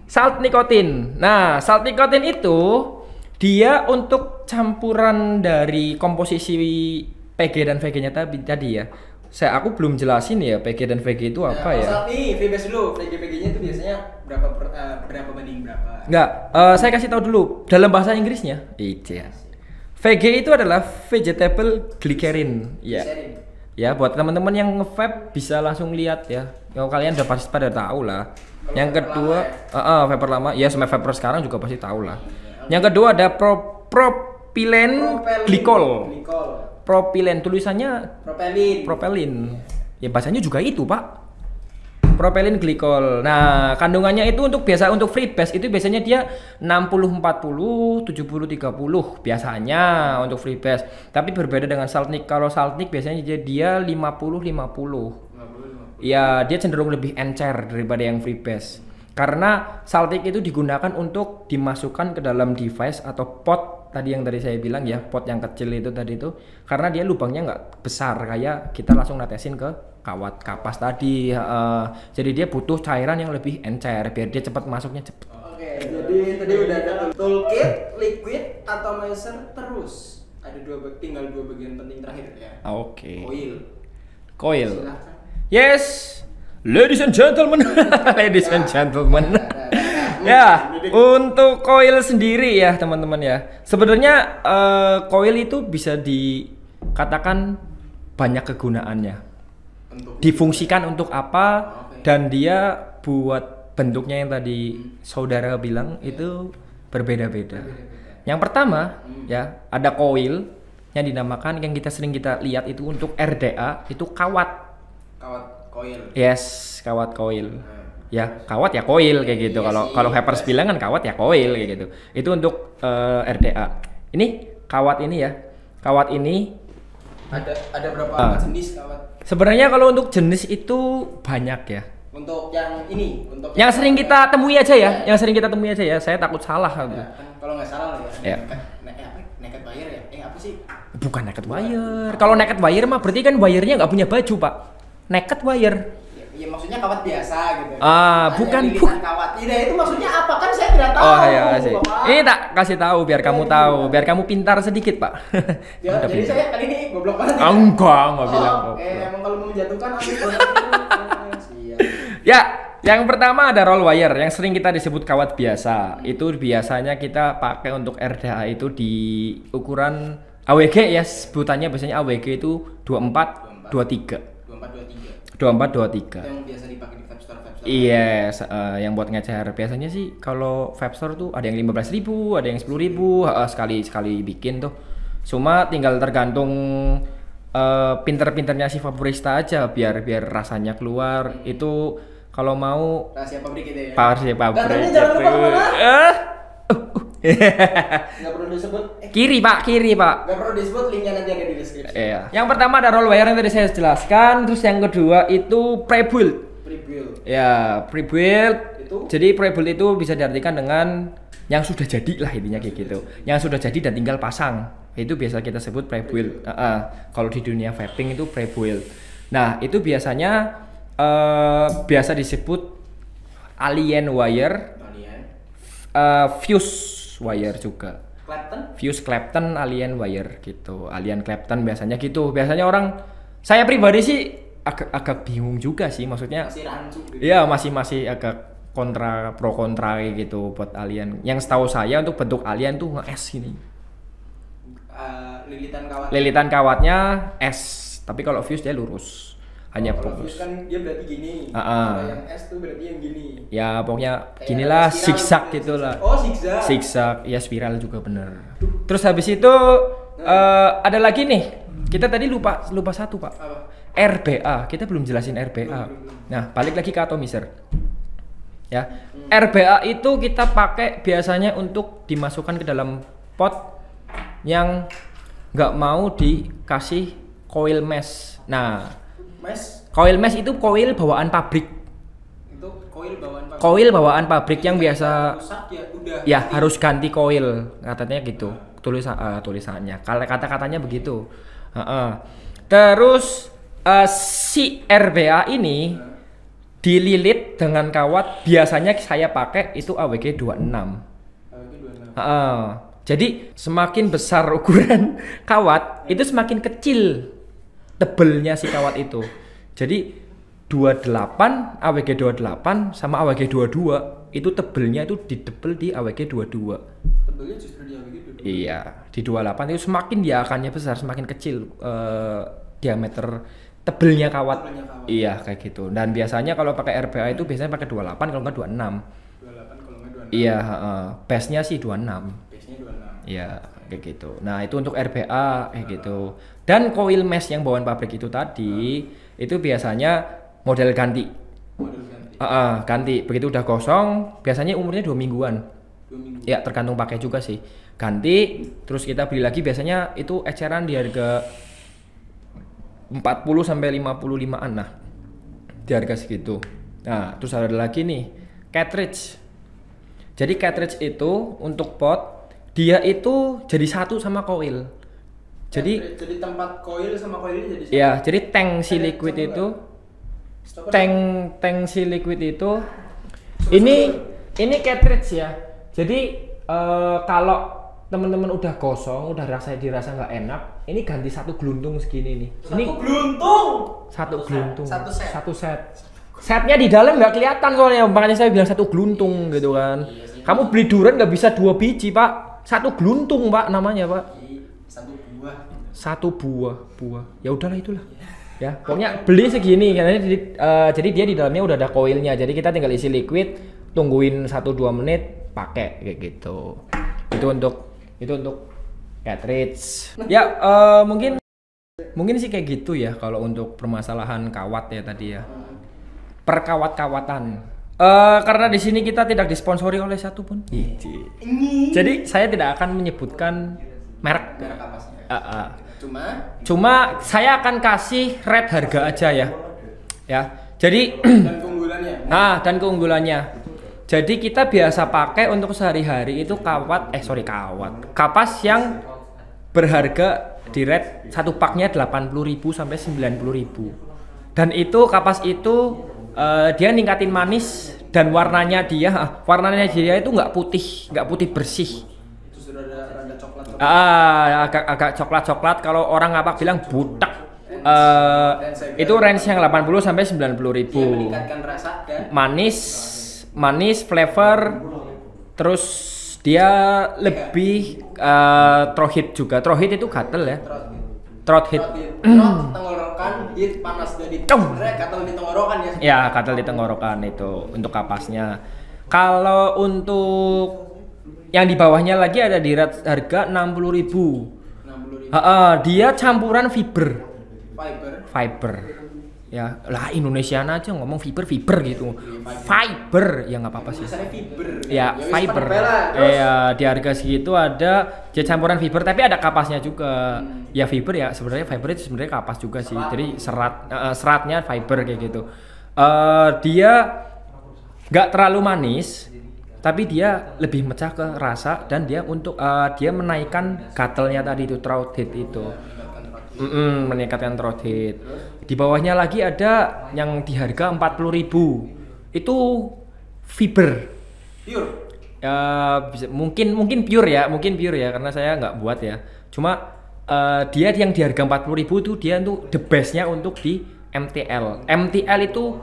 Salt nikotin. Nah, salt nikotin itu dia untuk campuran dari komposisi PG dan VG-nya tadi ya. Aku belum jelasin ya PG dan VG itu apa ya. Salt nih, VBS dulu. VG-VG-nya itu biasanya berapa banding berapa? Enggak, saya kasih tahu dulu dalam bahasa Inggrisnya. Iya. VG itu adalah vegetable glycerin. Ya. Ya, buat teman-teman yang nge-vape bisa langsung lihat ya. Kalau kalian udah pasti pada tahu lah. Kalau Yang kedua, vapor lama, ya sampai vapor sekarang juga pasti tahu lah. Ya. Yang kedua ada propylene glycol. Propilen, tulisannya propelin. Ya bahasanya juga itu, Pak. Propylene glycol. Nah, kandungannya itu untuk freebase itu biasanya dia 60-40, 70-30 biasanya untuk freebase. Tapi berbeda dengan saltnik. Kalau saltnik biasanya dia 50-50. Ya, dia cenderung lebih encer daripada yang freebase. Karena saltnik itu digunakan untuk dimasukkan ke dalam device atau pot tadi yang tadi saya bilang ya, pot yang kecil itu tadi itu, karena dia lubangnya nggak besar kayak kita langsung netesin ke kawat kapas tadi. Jadi dia butuh cairan yang lebih encer biar dia cepat masuknya cepat. Oke, jadi tadi udah ada toolkit, liquid atau measure, terus ada tinggal dua bagian penting terakhir ya. Oke. Coil. Silahkan. Yes, ladies and gentlemen, ladies and gentlemen. Ya, untuk coil sendiri ya teman-teman ya. Sebenarnya coil itu bisa dikatakan banyak kegunaannya. Difungsikan untuk apa dan dia buat bentuknya yang tadi saudara bilang itu berbeda-beda. Yang pertama ya ada coil yang dinamakan yang sering kita lihat itu untuk RDA itu kawat. Kawat coil. Yes, kawat coil. Ya kawat ya coil kayak gitu. Kalau Hypers bilang kan kawat ya coil kayak gitu. Itu untuk RDA. Ini kawat ini ya. Kawat ini ada berapa jenis kawat? Sebenarnya kalau untuk jenis itu banyak ya. Untuk yang ini, yang sering kita temui aja ya. Yang sering kita temui aja ya. Saya takut salah ya, kan, kalau nggak salah lah ya. Naked wire ya. Apa sih? Bukan naked wire. Kalau naked wire mah berarti kan wirenya nggak punya baju, Pak. Naked wire. Ya maksudnya kawat biasa gitu. Bukan kawat. Iya, itu maksudnya apa? Kan saya tidak tahu. Oh iya sih. Ini tak kasih tahu biar kamu tahu, biar kamu pintar sedikit, Pak. Ya, jadi pintar. saya kali ini goblok banget. Enggak bilang goblok. Emang kalau mau menjatuhkan Ya, yang pertama ada roll wire yang sering kita disebut kawat biasa. Itu biasanya kita pakai untuk RDA itu di ukuran AWG ya, sebutannya biasanya AWG itu 24 23. 24 23. Yang biasa dipakai di vape store. Yes, yang buat ngecer biasanya sih kalau vape store tuh ada yang 15.000, ada yang 10.000, sekali bikin tuh. Cuma tinggal tergantung pinter-pinternya si vaporista aja biar rasanya keluar. Itu kalau mau rahasia pabrik gitu ya. Rahasia pabrik. Datangnya jangan lupa kemana? Nggak perlu disebut. Kiri pak. Nggak perlu disebut, linknya nanti ada di deskripsi. Iya. Yang pertama ada roll wire yang tadi saya jelaskan. Terus yang kedua itu pre-build. Ya, pre-build. Jadi pre-build itu bisa diartikan dengan yang sudah jadi lah intinya kayak gitu. Yang sudah jadi dan tinggal pasang. Itu biasa kita sebut pre-build. Kalau di dunia vaping itu pre-build. Nah, itu biasanya biasa disebut alien wire, fuse wire juga. Fuse Clapton alien wire gitu. Alien Clapton biasanya gitu. Biasanya orang, saya pribadi sih agak bingung juga sih, maksudnya. Masih rancu gitu. Iya, masih agak pro kontra gitu buat alien. Yang setahu saya untuk bentuk alien tuh nge-S ini. Lilitan kawatnya S, tapi kalau fuse dia lurus. Hanya fokus. Fuse kan dia berarti gini. Kalau yang S tuh berarti yang gini. Ya pokoknya ginilah, zigzag gitulah. Oh, zigzag. Zigzag, ya spiral juga bener. Terus habis itu ada lagi nih. Kita tadi lupa satu, Pak. Apa? RBA. Kita belum jelasin RBA. Nah, balik lagi ke atomizer. Ya. RBA itu kita pakai biasanya untuk dimasukkan ke dalam pot yang nggak mau dikasih coil mesh. Nah, Mes coil mesh itu coil bawaan pabrik. itu koil bawaan pabrik. Coil bawaan pabrik yang biasa Rusak ya udah. ya harus ganti coil, katanya gitu. Tulisannya. Kalau kata-katanya begitu. Terus si RBA ini dililit dengan kawat, biasanya saya pakai itu AWG 26. Itu 26. Jadi semakin besar ukuran kawat itu semakin kecil tebelnya si kawat itu. Jadi 28 AWG 28 sama AWG 22 itu tebelnya itu didebel di AWG 22. Tebelnya justru di AWG 22. Iya, di 28 itu semakin diakannya besar, semakin kecil diameter tebelnya kawat. Iya, kayak gitu. Dan biasanya kalau pakai RBA itu biasanya pakai 28 kalau enggak 26. 28 kalau nggak 26. Iya, base-nya sih 26. Base-nya 26. Iya, kayak gitu. Nah, itu untuk RBA kayak gitu. Dan coil mesh yang bawaan pabrik itu tadi itu biasanya model ganti. Model ganti. Ganti. Begitu udah kosong, biasanya umurnya 2 mingguan. 2 minggu. Ya, tergantung pakai juga sih. Ganti, terus kita beli lagi biasanya itu eceran di harga 40 sampai 55-an nah. Di harga segitu. Nah, terus ada lagi nih, cartridge. Jadi cartridge itu untuk pot, dia itu jadi satu sama coil. Jadi tempat coil sama coil ini jadi satu. ya, jadi tank si liquid itu tank si liquid itu ini cartridge ya. Jadi kalau teman-teman udah kosong, udah dirasa nggak enak, ini ganti satu geluntung segini nih. Ini satu geluntung. Satu set. Setnya di dalam nggak kelihatan soalnya, makanya saya bilang satu geluntung gitu kan. Kamu beli durian nggak bisa 2 biji pak, satu geluntung pak namanya pak. Satu buah. Satu buah. Ya udahlah itulah. Ya, pokoknya beli segini karena jadi dia di dalamnya udah ada koilnya. Jadi kita tinggal isi liquid, tungguin 1-2 menit, pakai kayak gitu. Itu untuk cartridge. Ya, mungkin sih kayak gitu ya kalau untuk permasalahan kawat ya tadi ya. Perkawat-kawatan. Karena di sini kita tidak disponsori oleh satupun. Jadi saya tidak akan menyebutkan merek. Merek kapasnya. Cuma saya akan kasih rate harga aja ya. Ya. Jadi Dan keunggulannya. dan keunggulannya. Jadi kita biasa pakai untuk sehari-hari itu kapas yang berharga di rate satu paknya 80.000 sampai 90.000. Dan itu kapas itu dia ningkatin manis dan warnanya dia itu nggak putih bersih. Itu sudah ada coklat. Agak coklat. Kalau orang apa bilang butek. Itu range yang 80 sampai 90.000. Dia meningkatkan rasa dan manis flavor, terus dia lebih throat hit juga. Throat hit itu gatel ya. Throat hit. Tenggorokan hit panas jadi sebenarnya gatel di tenggorokan ya. Ya, gatel di tenggorokan itu untuk kapasnya. Kalau untuk yang di bawahnya lagi ada di harga 60.000. Dia campuran fiber. Ya lah, Indonesian aja ngomong fiber gitu. Fiber ya nggak apa-apa sih. Ya fiber. Ya di harga segitu ada dia campuran fiber tapi ada kapasnya juga. Ya fiber ya sebenarnya fiber itu sebenarnya kapas juga sih. Jadi seratnya fiber kayak gitu. Dia nggak terlalu manis tapi dia lebih mecah ke rasa dan dia untuk dia menaikkan gatelnya tadi itu throat hit itu. Meningkatkan throat hit. Di bawahnya lagi ada yang di harga 40.000. Itu fiber. Pure. Mungkin pure ya karena saya nggak buat ya. Cuma dia yang di harga 40.000 itu dia untuk the best-nya untuk di MTL. MTL itu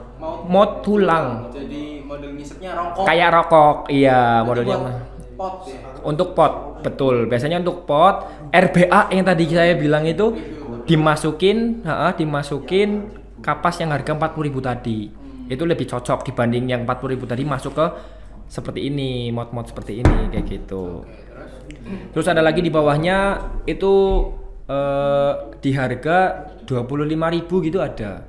mod tulang. Jadi model ngisepnya rokok. Kayak rokok, iya modelnya. Pot ya. Untuk pot, betul. Biasanya untuk pot RBA yang tadi saya bilang itu dimasukin kapas yang harga 40.000 tadi. Itu lebih cocok dibanding yang 40.000 tadi masuk ke seperti ini, mod seperti ini kayak gitu. Terus ada lagi di bawahnya itu di harga 25.000 gitu ada.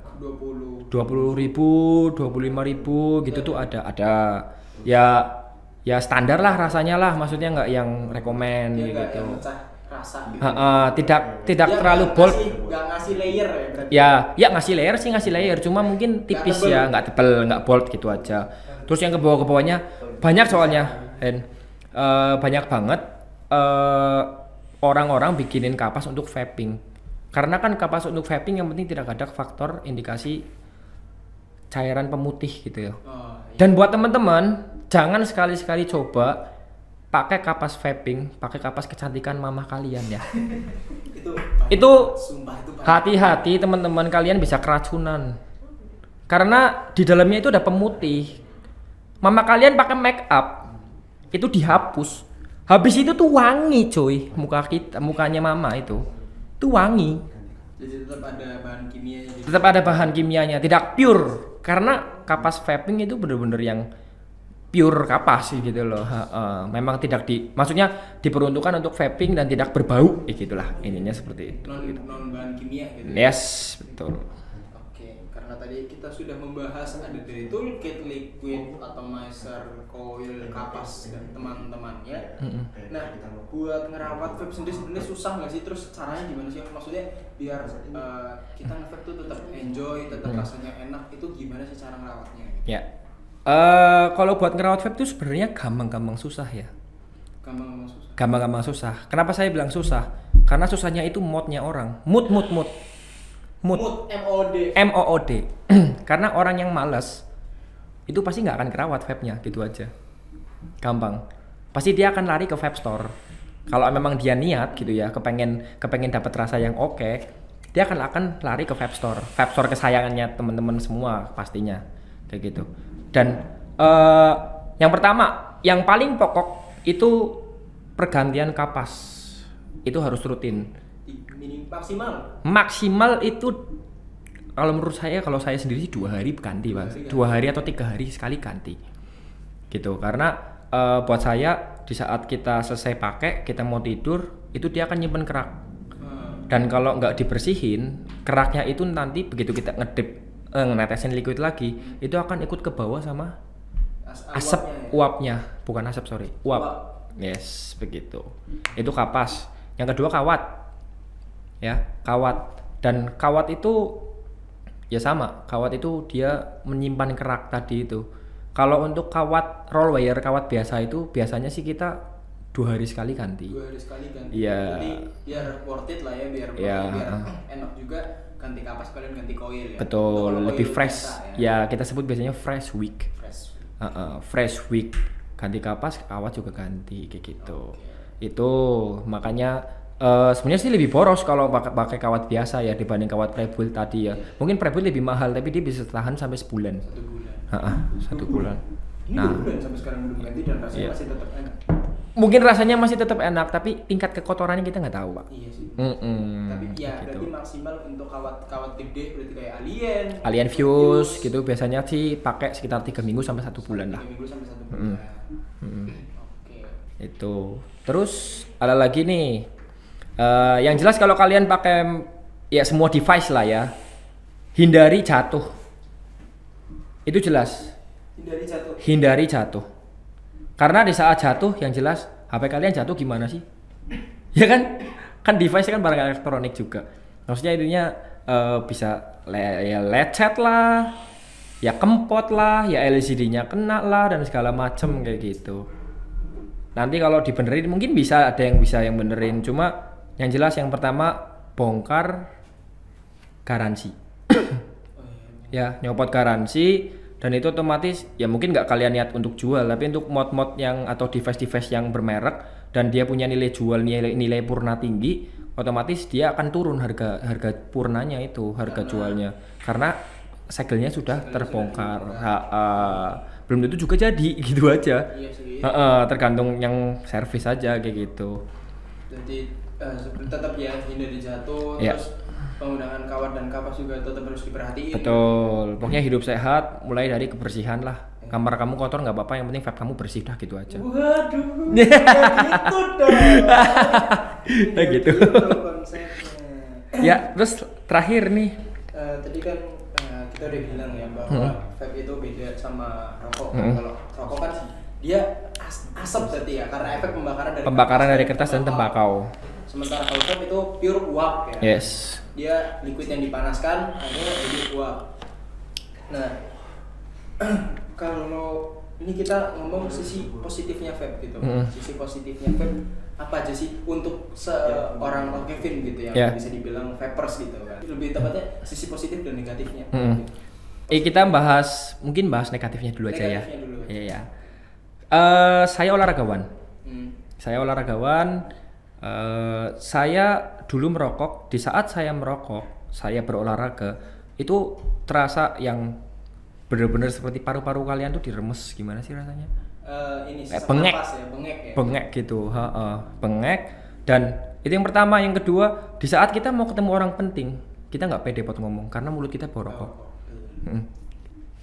20.000, 25.000 gitu tuh ada. Ya standar lah rasanya lah, maksudnya nggak yang rekomen gitu. rasa gitu. Tidak Dia terlalu bold. Nggak ngasih layer ya berarti. Ya ngasih layer, cuma mungkin tipis ya, nggak tebel, nggak bold gitu aja. Terus yang ke bawahnya banyak soalnya, banyak banget orang-orang bikinin kapas untuk vaping. Karena kan kapas untuk vaping yang penting tidak ada faktor indikasi cairan pemutih gitu ya. Dan buat teman-teman jangan sekali-sekali coba pakai kapas vaping, pakai kapas kecantikan mama kalian ya. itu sumpah itu hati-hati teman-teman, kalian bisa keracunan. Karena di dalamnya itu ada pemutih. Mama kalian pakai make up itu dihapus. Habis itu tuh wangi coy, mukanya mama itu wangi. Jadi tetap ada bahan kimianya. Tetap ada bahan kimianya, tidak pure. Karena kapas vaping itu bener-bener yang pure kapas sih gitu loh. Memang tidak maksudnya diperuntukkan untuk vaping dan tidak berbau, gitulah ininya seperti itu. Non bahan kimia gitu. Yes, betul. Oke, karena tadi kita sudah membahas ada dari toolkit, liquid, atomizer, coil, kapas dan teman-temannya. Nah, buat ngerawat vape sendiri sebenarnya susah nggak sih? Terus caranya gimana sih? Maksudnya biar kita nge-vape tuh tetap enjoy, tetap rasanya enak. Itu gimana sih cara ngerawatnya? Ya. Kalau buat ngerawat vape itu sebenarnya gampang-gampang susah ya. Gampang-gampang susah. Gampang-gampang susah. Kenapa saya bilang susah? Karena susahnya itu moodnya orang. Mood. MOOD. Karena orang yang malas itu pasti nggak akan kerawat vape-nya gitu aja. Gampang. Pasti dia akan lari ke vape store. Kalau memang dia niat gitu ya, kepengen dapat rasa yang oke, dia akan lari ke vape store. Vape store kesayangannya teman-teman semua pastinya. Kayak gitu. Dan yang pertama, yang paling pokok itu pergantian kapas. Itu harus rutin. Maksimal itu kalau menurut saya, kalau saya sendiri sih 2 hari ganti Mas. 2 hari atau 3 hari sekali ganti. Gitu. Karena buat saya di saat kita selesai pakai, kita mau tidur, itu dia akan nyimpen kerak. Dan kalau nggak dibersihin, keraknya itu nanti begitu kita ngedip netesin liquid lagi, itu akan ikut ke bawah sama asap uapnya, bukan asap sorry, uap. Yes, begitu. Itu kapas. Yang kedua kawat, ya kawat. Dan kawat itu ya sama, kawat itu dia menyimpan kerak tadi itu. Kalau untuk kawat roll wire, kawat biasa itu biasanya sih kita 2 hari sekali ganti. 2 hari sekali ganti. Iya. Jadi biar worth it lah ya, biar enak juga. Ganti kapas kalian ganti coil ya. Betul, lebih fresh. Ya kita sebut biasanya fresh wick. Fresh wick. Ganti kapas, kawat juga ganti kayak gitu. Itu makanya sebenarnya sih lebih boros kalau pakai kawat biasa ya dibanding kawat prebuild tadi ya. Mungkin prebuild lebih mahal tapi dia bisa tahan sampai sebulan. 1 bulan. 1 bulan. Ini 2 bulan sampai sekarang belum ganti dan rasanya masih tetap enak. Mungkin rasanya masih tetap enak tapi tingkat kekotorannya kita nggak tahu Pak. Iya sih. Tapi ya gitu. berarti maksimal untuk kawat gede berarti kayak Alien Fuse gitu biasanya sih pakai sekitar 3 minggu sampai 1 bulan lah. 3 minggu sampai 1 bulan. Oke. Itu. Terus ada lagi nih. Yang jelas kalau kalian pakai ya semua device lah ya, hindari jatuh. Itu jelas. Hindari jatuh. Karena di saat jatuh yang jelas HP kalian jatuh gimana sih? Ya kan? Kan device kan barang elektronik juga. Maksudnya intinya bisa ya lecet lah, ya kempot lah, ya LCD-nya kena lah dan segala macem kayak gitu. Nanti kalau dibenerin mungkin bisa ada yang bisa yang benerin, cuma yang jelas yang pertama bongkar garansi. Ya, nyopot garansi. Dan itu otomatis ya mungkin nggak kalian niat untuk jual, tapi untuk mod-mod yang atau device-device yang bermerek dan dia punya nilai jual nilai purna tinggi, otomatis dia akan turun harga purnanya itu, harga jualnya karena segelnya sudah terbongkar. Belum tentu juga jadi gitu aja. Iya sih. Tergantung yang servis aja kayak gitu. Jadi tetap ya hindari jatuh, ya. Terus penggunaan kawat dan kapas juga tetap harus diperhatiin. Betul. Pokoknya hidup sehat mulai dari kebersihan lah. Kamar kamu kotor nggak apa-apa, yang penting vape kamu bersih dah gitu aja. Waduh. Gitu dong. Gitu. Konsepnya. Ya, terus terakhir nih. Tadi kan kita udah bilang ya bahwa vape itu beda sama rokok. Kalau rokok kan dia asap berarti ya karena efek pembakaran dari kertas dan tembakau. Sementara kalau vape itu pure uap ya. Yes. Dia liquid yang dipanaskan akhirnya jadi uap. Nah, kalau ini kita ngomong sisi positifnya vape gitu. Sisi positifnya vape apa aja sih untuk seorang Kevin gitu yang bisa dibilang vapers gitu kan. Lebih tepatnya sisi positif dan negatifnya. Kita mungkin bahas negatifnya dulu aja ya. Iya. Saya olahragawan. Saya dulu merokok. Di saat saya merokok, saya berolahraga, itu terasa yang benar-benar seperti paru-paru kalian tuh diremes, gimana sih rasanya? Bengek, bengek gitu, bengek. Dan itu yang pertama. Yang kedua, di saat kita mau ketemu orang penting, kita nggak pede buat ngomong karena mulut kita borokok.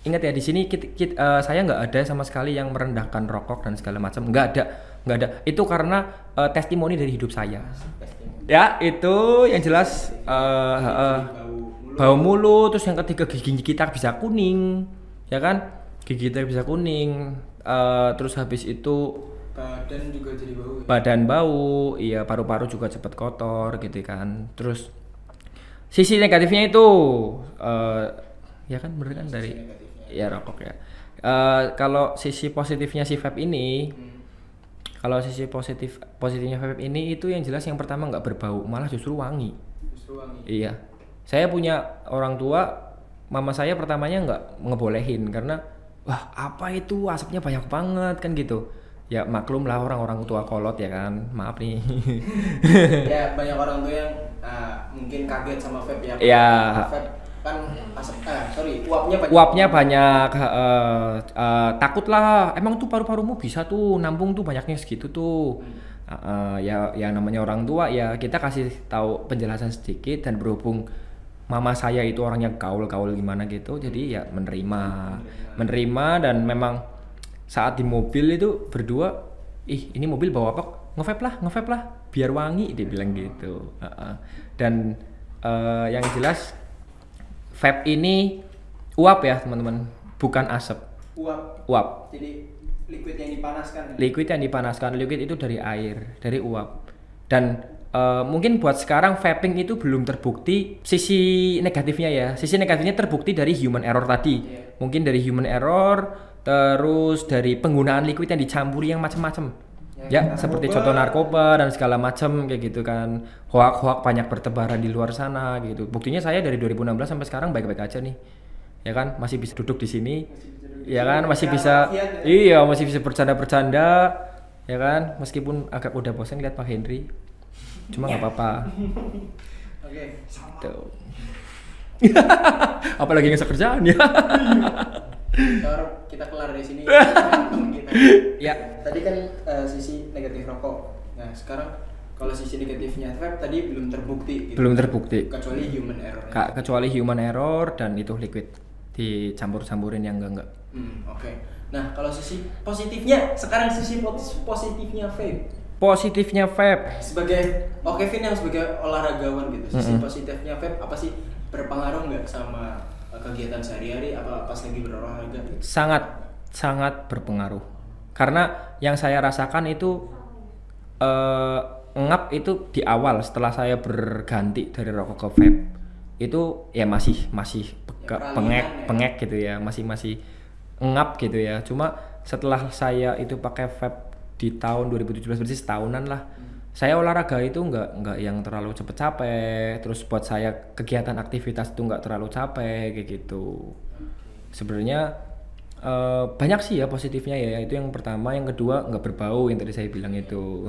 Ingat ya, di sini saya nggak ada sama sekali yang merendahkan rokok dan segala macam, nggak ada. Itu karena testimoni dari hidup saya. Ya itu yang jelas. Bau mulut, terus yang ketiga gigi kita bisa kuning, ya kan? Gigi kita bisa kuning, terus habis itu badan juga jadi bau. Badan bau, iya, paru-paru juga cepat kotor gitu kan. Terus sisi negatifnya itu, ya kan bener kan dari ya rokok ya. Kalau sisi positifnya si vape ini, kalau sisi positifnya vape ini itu yang jelas yang pertama nggak berbau, malah justru wangi. Iya. Saya punya orang tua, mama saya pertamanya nggak ngebolehin karena wah apa itu asapnya banyak banget kan gitu. Ya maklum lah orang-orang tua kolot ya kan, maaf nih. Ya banyak orang tua yang mungkin kaget sama vape ya. Ya. Vape kan uapnya banyak. Uapnya banyak, takut lah. Emang tuh paru-parumu bisa tuh nampung tuh banyaknya segitu tuh. Ya namanya orang tua ya kita kasih tahu penjelasan sedikit, dan berhubung mama saya itu orangnya gaul gimana gitu, jadi ya menerima. Dan memang saat di mobil itu berdua, ini mobil bawa apa, nge-vape lah biar wangi, dia bilang gitu. Dan yang jelas vape ini uap ya teman-teman, bukan asap. Uap. Jadi liquid yang dipanaskan. Liquid itu dari air, dari uap. Dan mungkin buat sekarang vaping itu belum terbukti sisi negatifnya ya. Sisi negatifnya terbukti dari human error tadi. Mungkin dari human error, terus dari penggunaan liquid yang dicampuri yang macam-macam. Ya, seperti contoh narkoba dan segala macam kayak gitu kan. Hoak banyak bertebaran di luar sana gitu. Buktinya saya dari 2016 sampai sekarang baik-baik aja nih. Ya kan, masih bisa duduk di sini. Ya kan, masih bisa bercanda-bercanda. Ya kan, meskipun agak udah bosan lihat Pak Henry. Cuma nggak apa-apa. Oke. Tuh. Apalagi ngesek kerjaan ya. Ntar kita kelar dari sini. Ya. Tadi kan sisi negatif rokok. Nah sekarang kalau sisi negatifnya vape tadi belum terbukti. Gitu. Belum terbukti. Kecuali human error. Kecuali human error dan itu liquid dicampur-campurin yang enggak. Oke. Nah kalau sisi positifnya, sekarang sisi positifnya vape. Positifnya vape. Sebagai Kevin yang sebagai olahragawan gitu, sisi positifnya vape apa sih, berpengaruh nggak sama kegiatan sehari-hari apa pas lagi berolahraga? Sangat berpengaruh. Karena yang saya rasakan itu ngap itu di awal setelah saya berganti dari rokok ke vape itu ya masih pengek gitu ya, masih ngap gitu ya. Cuma setelah saya itu pakai vape di tahun 2017, berarti setahunan lah. Saya olahraga itu nggak yang terlalu cepet capek, terus buat saya kegiatan aktivitas itu nggak terlalu capek kayak gitu. Sebenarnya banyak sih ya positifnya ya, itu yang pertama. Yang kedua nggak berbau, yang tadi saya bilang itu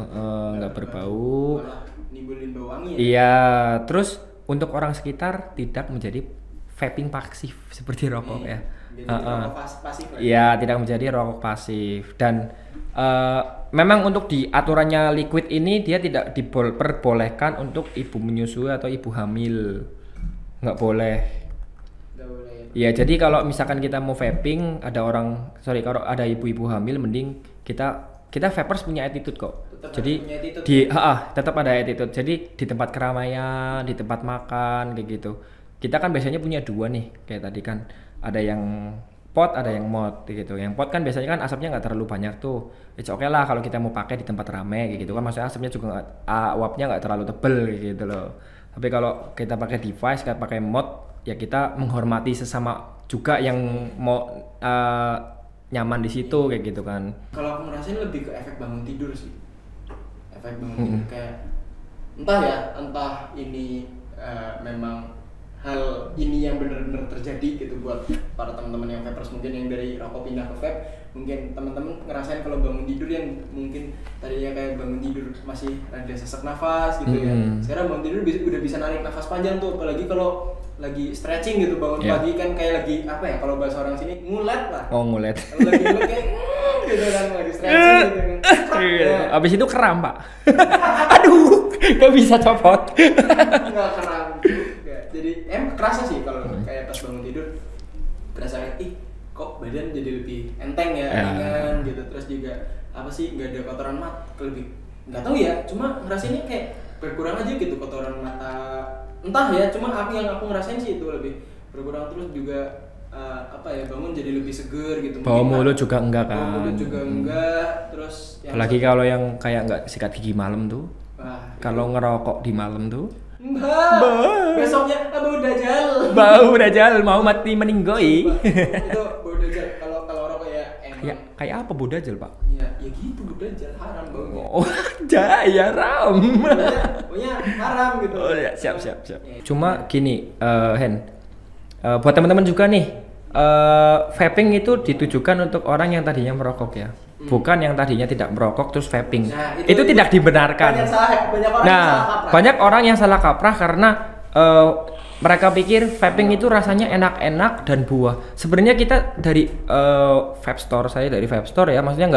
nggak berbau. Nimbulin bau wangi ya? Iya, terus untuk orang sekitar tidak menjadi vaping pasif seperti rokok ya. Iya, tidak menjadi rokok pasif. Dan memang untuk di aturannya liquid ini dia tidak diperbolehkan untuk ibu menyusui atau ibu hamil, nggak boleh. Ya jadi kalau misalkan kita mau vaping, kalau ada ibu-ibu hamil, mending kita vapers punya attitude kok. Tetap ada attitude. Jadi di tempat keramaian, di tempat makan kayak gitu. Kita kan biasanya punya dua nih, kayak tadi kan ada yang pot, ada yang mod gitu. Yang pot kan biasanya kan asapnya nggak terlalu banyak tuh. It's okay lah kalau kita mau pakai di tempat rame gitu kan, maksudnya asapnya juga uapnya nggak terlalu tebel gitu loh. Tapi kalau kita pakai device, kita pakai mod, ya kita menghormati sesama juga yang mau nyaman di situ kayak gitu kan. Kalau aku ngerasain lebih ke efek bangun tidur sih. Efek bangun tidur kayak entah ini memang hal ini yang benar-benar terjadi gitu buat para teman-teman yang vapers, mungkin yang dari rokok pindah ke vape. Mungkin teman-teman ngerasain kalau bangun tidur yang mungkin tadinya kayak bangun tidur masih ada sesak nafas gitu ya. Sekarang bangun tidur udah bisa narik nafas panjang tuh, apalagi kalau lagi stretching gitu bangun pagi kan kayak lagi apa ya, kalau bahasa orang sini ngulet lah. Oh, ngulet. Kalau lagi ngulet kayak gitu kan, lagi stretching gitu kan. Abis itu kram, Pak. Aduh, gak bisa copot. Enggak kram juga. Jadi kerasa sih kalau kayak pas bangun tidur kerasa kok badan jadi lebih enteng ya, ringan gitu. Terus juga apa sih, nggak ada kotoran mata, lebih nggak tahu ya, cuma ngerasainnya kayak berkurang aja gitu kotoran mata, entah ya, cuma aku ngerasain sih itu lebih berkurang. Terus juga bangun jadi lebih seger gitu. Bau mulut juga enggak kan? Bau mulut juga enggak. Terus apalagi kalau yang kayak nggak sikat gigi malam tuh, kalau ngerokok di malam tuh, besoknya bau dajal. Bau dajal mau mati meninggoi. Itu bau dajal. Kalau rokok ya emang. Kayak apa bau dajal, Pak? Ya gitu, bau dajal haram baunya. Oh, ya haram. Pokoknya haram gitu. Oh ya, siap. Cuma gini, Hen, buat teman-teman juga nih, vaping itu ditujukan untuk orang yang tadinya merokok ya. Bukan yang tadinya tidak merokok terus vaping. Nah, itu tidak dibenarkan. Banyak orang yang salah kaprah karena mereka pikir vaping itu rasanya enak-enak dan buah. Sebenarnya kita dari vape store, saya dari vape store ya, maksudnya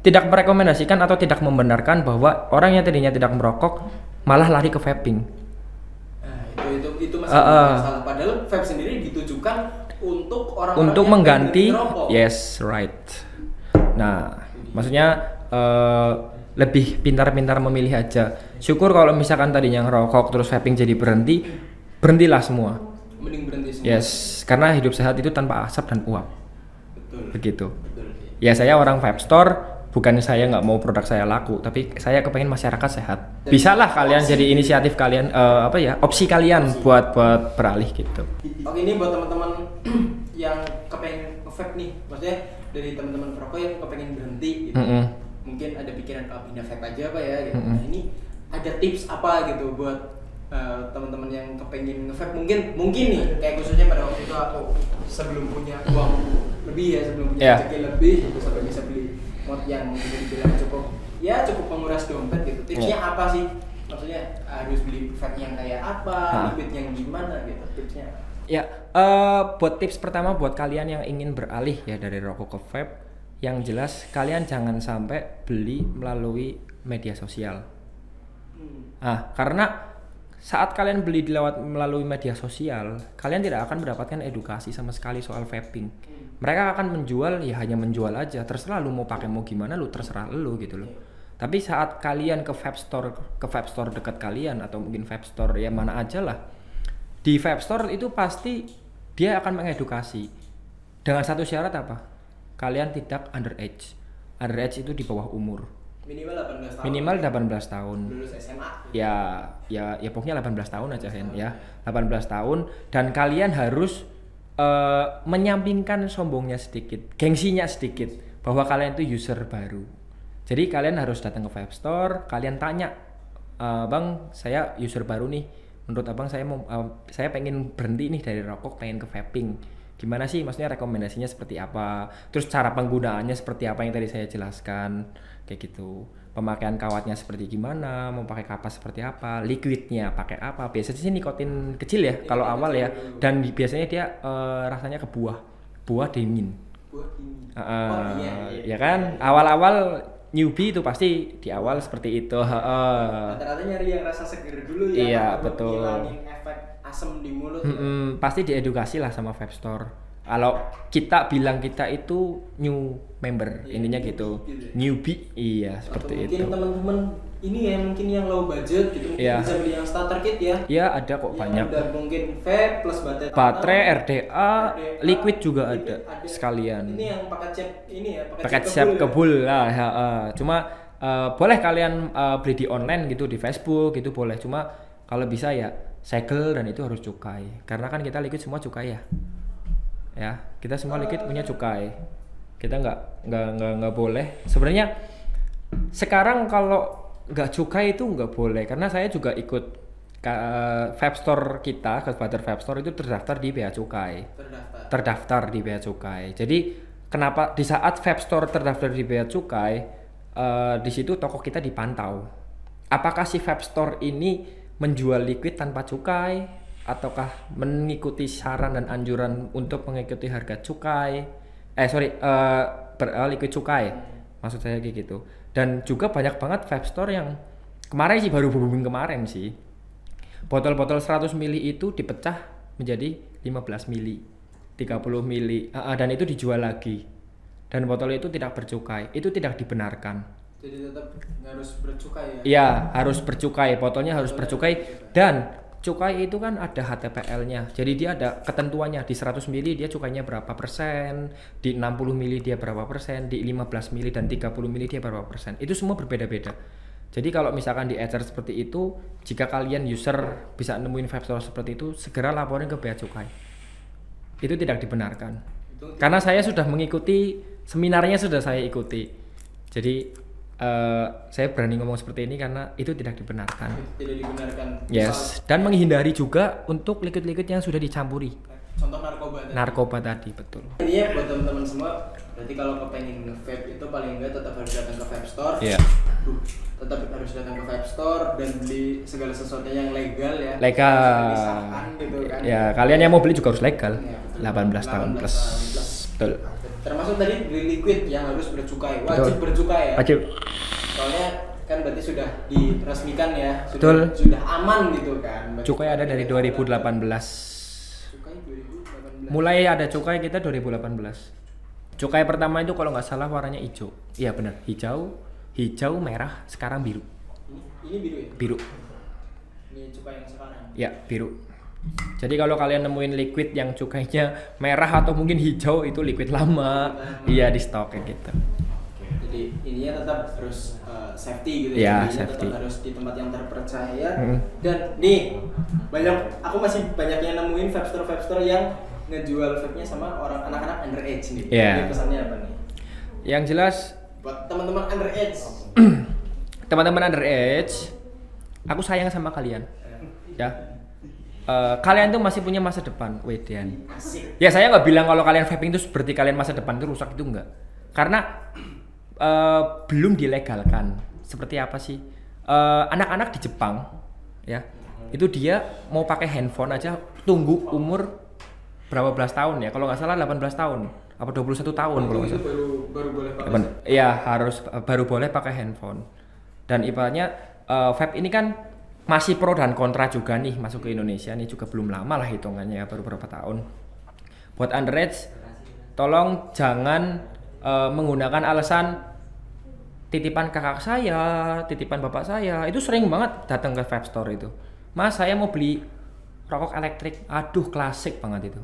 tidak merekomendasikan atau tidak membenarkan bahwa orang yang tadinya tidak merokok malah lari ke vaping. Nah, itu masih salah. Padahal vape sendiri ditujukan untuk orang-orang untuk yang mengganti. merokok. Yes, right. Nah, maksudnya lebih pintar-pintar memilih aja. Syukur kalau misalkan tadinya ngerokok terus vaping jadi berhentilah semua. Mending berhenti semua. Yes, karena hidup sehat itu tanpa asap dan uap. Betul. Begitu. Betul. Ya, saya orang vape store, bukan saya nggak mau produk saya laku, tapi saya kepengen masyarakat sehat. Bisalah kalian jadi inisiatif kalian, opsi kalian buat beralih gitu. Oke, ini buat teman-teman yang kepengen nge-vape nih, maksudnya dari teman-teman perokok yang kepengen berhenti gitu. Mungkin ada pikiran pindah vape aja apa ya gitu. Nah, ini ada tips apa gitu buat teman-teman yang kepengen nge-vape, mungkin nih kayak khususnya pada waktu itu aku sebelum punya uang lebih ya, sebelum punya rezeki lebih gitu, sampai bisa beli mod yang bisa dibilang cukup menguras dompet gitu. Tipsnya apa sih? Maksudnya harus beli vape yang kayak apa, liquid yang gimana gitu, tipsnya. Ya, buat tips pertama buat kalian yang ingin beralih ya dari rokok ke vape, yang jelas kalian jangan sampai beli melalui media sosial. Karena saat kalian beli melalui media sosial, kalian tidak akan mendapatkan edukasi sama sekali soal vaping. Mereka akan menjual, ya hanya menjual aja, terserah lu mau pakai mau gimana, lu terserah lu gitu loh. Tapi saat kalian ke vape store dekat kalian, atau mungkin vape store ya mana aja lah, di vape store itu pasti dia akan mengedukasi dengan satu syarat apa? Kalian tidak underage. Underage itu di bawah umur. Minimal 18 tahun. Lulus SMA. Ya pokoknya 18 tahun aja Hen ya. 18 tahun, dan kalian harus menyampingkan sombongnya sedikit, gengsinya sedikit bahwa kalian itu user baru. Jadi kalian harus datang ke vape store, kalian tanya, "Bang, saya user baru nih. Menurut Abang saya pengen berhenti nih dari rokok, pengen ke vaping. Gimana sih? Maksudnya rekomendasinya seperti apa? Terus cara penggunaannya seperti apa yang tadi saya jelaskan?" Kayak gitu. Pemakaian kawatnya seperti gimana? Mau pakai kapas seperti apa? Liquidnya pakai apa? Biasanya sih nikotin kecil ya kalau awal ya. Dan biasanya dia rasanya ke buah dingin. Ya kan? Awal-awal newbie itu pasti di awal seperti itu. Rata-rata nyari yang rasa seger dulu ya. Iya, betul. Ngilangin efek asam di mulut. Pasti diedukasi lah sama vape store. Kalau kita bilang kita itu new member, intinya gitu. Newbie, iya seperti mungkin itu. teman-teman ini ya mungkin yang low budget gitu mungkin Iya. bisa beli yang starter kit ya. Iya ada kok Yang banyak. udah mungkin vape plus baterai. Baterai, tanam, RDA, liquid juga ada sekalian. Ini yang paket cep ini ya, Paket siap kebul lah. Ya, cuma boleh kalian beli di online gitu di Facebook gitu boleh. Cuma kalau bisa ya segel dan itu harus cukai. Karena kan kita liquid semua cukai ya. Ya kita semua liquid punya cukai. Kita nggak boleh. Sebenarnya sekarang kalau nggak cukai itu nggak boleh karena saya juga ikut vape store kita ke Butter Vape Store itu terdaftar di bea cukai. Terdaftar di bea cukai. Jadi kenapa di saat vape store terdaftar di bea cukai di situ toko kita dipantau. Apakah si vape store ini menjual liquid tanpa cukai ataukah mengikuti saran dan anjuran untuk mengikuti harga cukai? Liquid cukai. Maksud saya kayak gitu. Dan juga banyak banget vape store yang kemarin sih baru booming kemarin sih. Botol-botol 100 ml itu dipecah menjadi 15 ml, 30 ml dan itu dijual lagi. Dan botol itu tidak bercukai. Itu tidak dibenarkan. Jadi tetap harus bercukai ya. Iya, harus bercukai. Botolnya harus bercukai dan cukai itu kan ada HTPL-nya. Jadi dia ada ketentuannya di 100 ml dia cukainya berapa persen, di 60 ml dia berapa persen, di 15 ml dan 30 ml dia berapa persen. Itu semua berbeda-beda. Jadi kalau misalkan di ecer seperti itu, jika kalian user bisa nemuin vape store seperti itu, segera laporin ke bea cukai. Itu tidak dibenarkan. Karena saya sudah mengikuti seminarnya sudah saya ikuti. Jadi saya berani ngomong seperti ini karena itu tidak dibenarkan. Tidak dibenarkan. Yes, dan menghindari juga untuk liquid-liquid yang sudah dicampuri. Contoh narkoba tadi. Narkoba tadi, betul. Intinya buat teman-teman semua, berarti kalau kepengen nge-vape itu paling enggak tetap harus datang ke vape store. Iya. Tetap harus datang ke vape store dan beli segala sesuatunya yang legal ya. Legal. Disahkan gitu kan. Ya, kalian yang mau beli juga harus legal. Ya, betul. 18 tahun 18 plus. tahun plus. Betul. Termasuk tadi beli liquid yang harus bercukai, wajib Betul. bercukai ya. Wajib. Soalnya kan berarti sudah diresmikan ya, Betul. sudah aman gitu kan. Berarti Cukai ada dari 2018. Cukai 2018. Mulai ada cukai kita 2018. Cukai pertama itu kalau nggak salah warnanya hijau. Iya benar, hijau, merah, sekarang biru. Ini biru ya? Biru. Ini cukai yang sekarang. Ya, biru. Jadi kalau kalian nemuin liquid yang cukainya merah atau mungkin hijau itu liquid lama. Iya di stok kayak gitu. Jadi ininya tetap harus safety gitu Ya, Ininya safety. tetap harus di tempat yang terpercaya. Dan nih aku masih banyak yang nemuin vape store yang ngejual vape-nya sama orang anak-anak underage nih. Iya. Jadi pesannya apa nih? Yang jelas Buat teman-teman underage. teman-teman underage, aku sayang sama kalian. Ya. Kalian tuh masih punya masa depan, Wedian. Asik. Ya saya nggak bilang kalau kalian vaping itu berarti kalian masa depan itu rusak, itu enggak. Karena belum dilegalkan. Seperti apa sih? Anak-anak di Jepang, ya, itu dia mau pakai handphone aja tunggu umur berapa belas tahun ya? Kalau nggak salah 18 tahun, apa 21 tahun kalau nggak Itu salah. baru boleh pakai. Iya harus baru boleh pakai handphone. Dan ibaratnya vape ini kan masih pro dan kontra juga nih masuk ke Indonesia nih juga belum lama lah hitungannya ya, baru beberapa tahun. Buat underage, tolong jangan menggunakan alasan titipan kakak saya, titipan bapak saya. Itu sering banget datang ke vape store itu. Mas saya mau beli rokok elektrik, aduh klasik banget itu.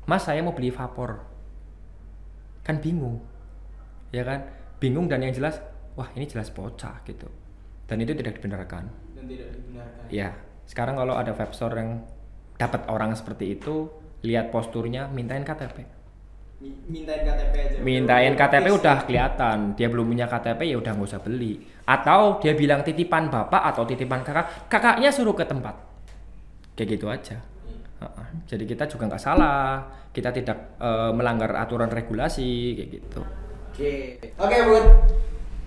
Mas saya mau beli vapor, kan bingung, ya kan? Bingung dan yang jelas, wah ini jelas bocah gitu. Dan itu tidak dibenarkan. Dan tidak dibenarkan. Ya, sekarang kalau ada vape store yang dapat orang seperti itu, lihat posturnya, mintain KTP. Mintain KTP aja. Mintain KTP udah kelihatan, dia belum punya KTP ya udah nggak usah beli. Atau dia bilang titipan bapak atau titipan kakak, kakaknya suruh ke tempat. Kayak gitu aja. Jadi kita juga nggak salah, kita tidak melanggar aturan regulasi kayak gitu. Oke, buat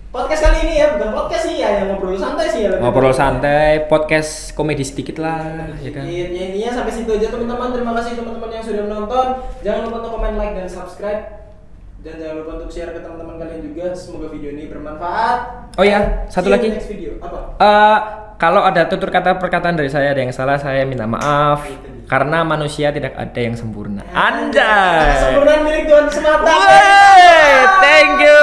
podcast kali ini ya, bukan podcast sih ya, yang ngobrol santai sih ya. Ngobrol santai, podcast komedi sedikit lah, ya kan? Ya, intinya sampai situ aja teman-teman. Terima kasih teman-teman yang sudah menonton. Jangan lupa untuk komen, like, dan subscribe. Dan jangan lupa untuk share ke teman-teman kalian juga. Semoga video ini bermanfaat. Oh ya, satu See you lagi. next video. Apa? Kalau ada tutur kata perkataan dari saya ada yang salah, saya minta maaf. Karena manusia tidak ada yang sempurna. Anjay. Sempurna milik Tuhan semata. Wey, thank you.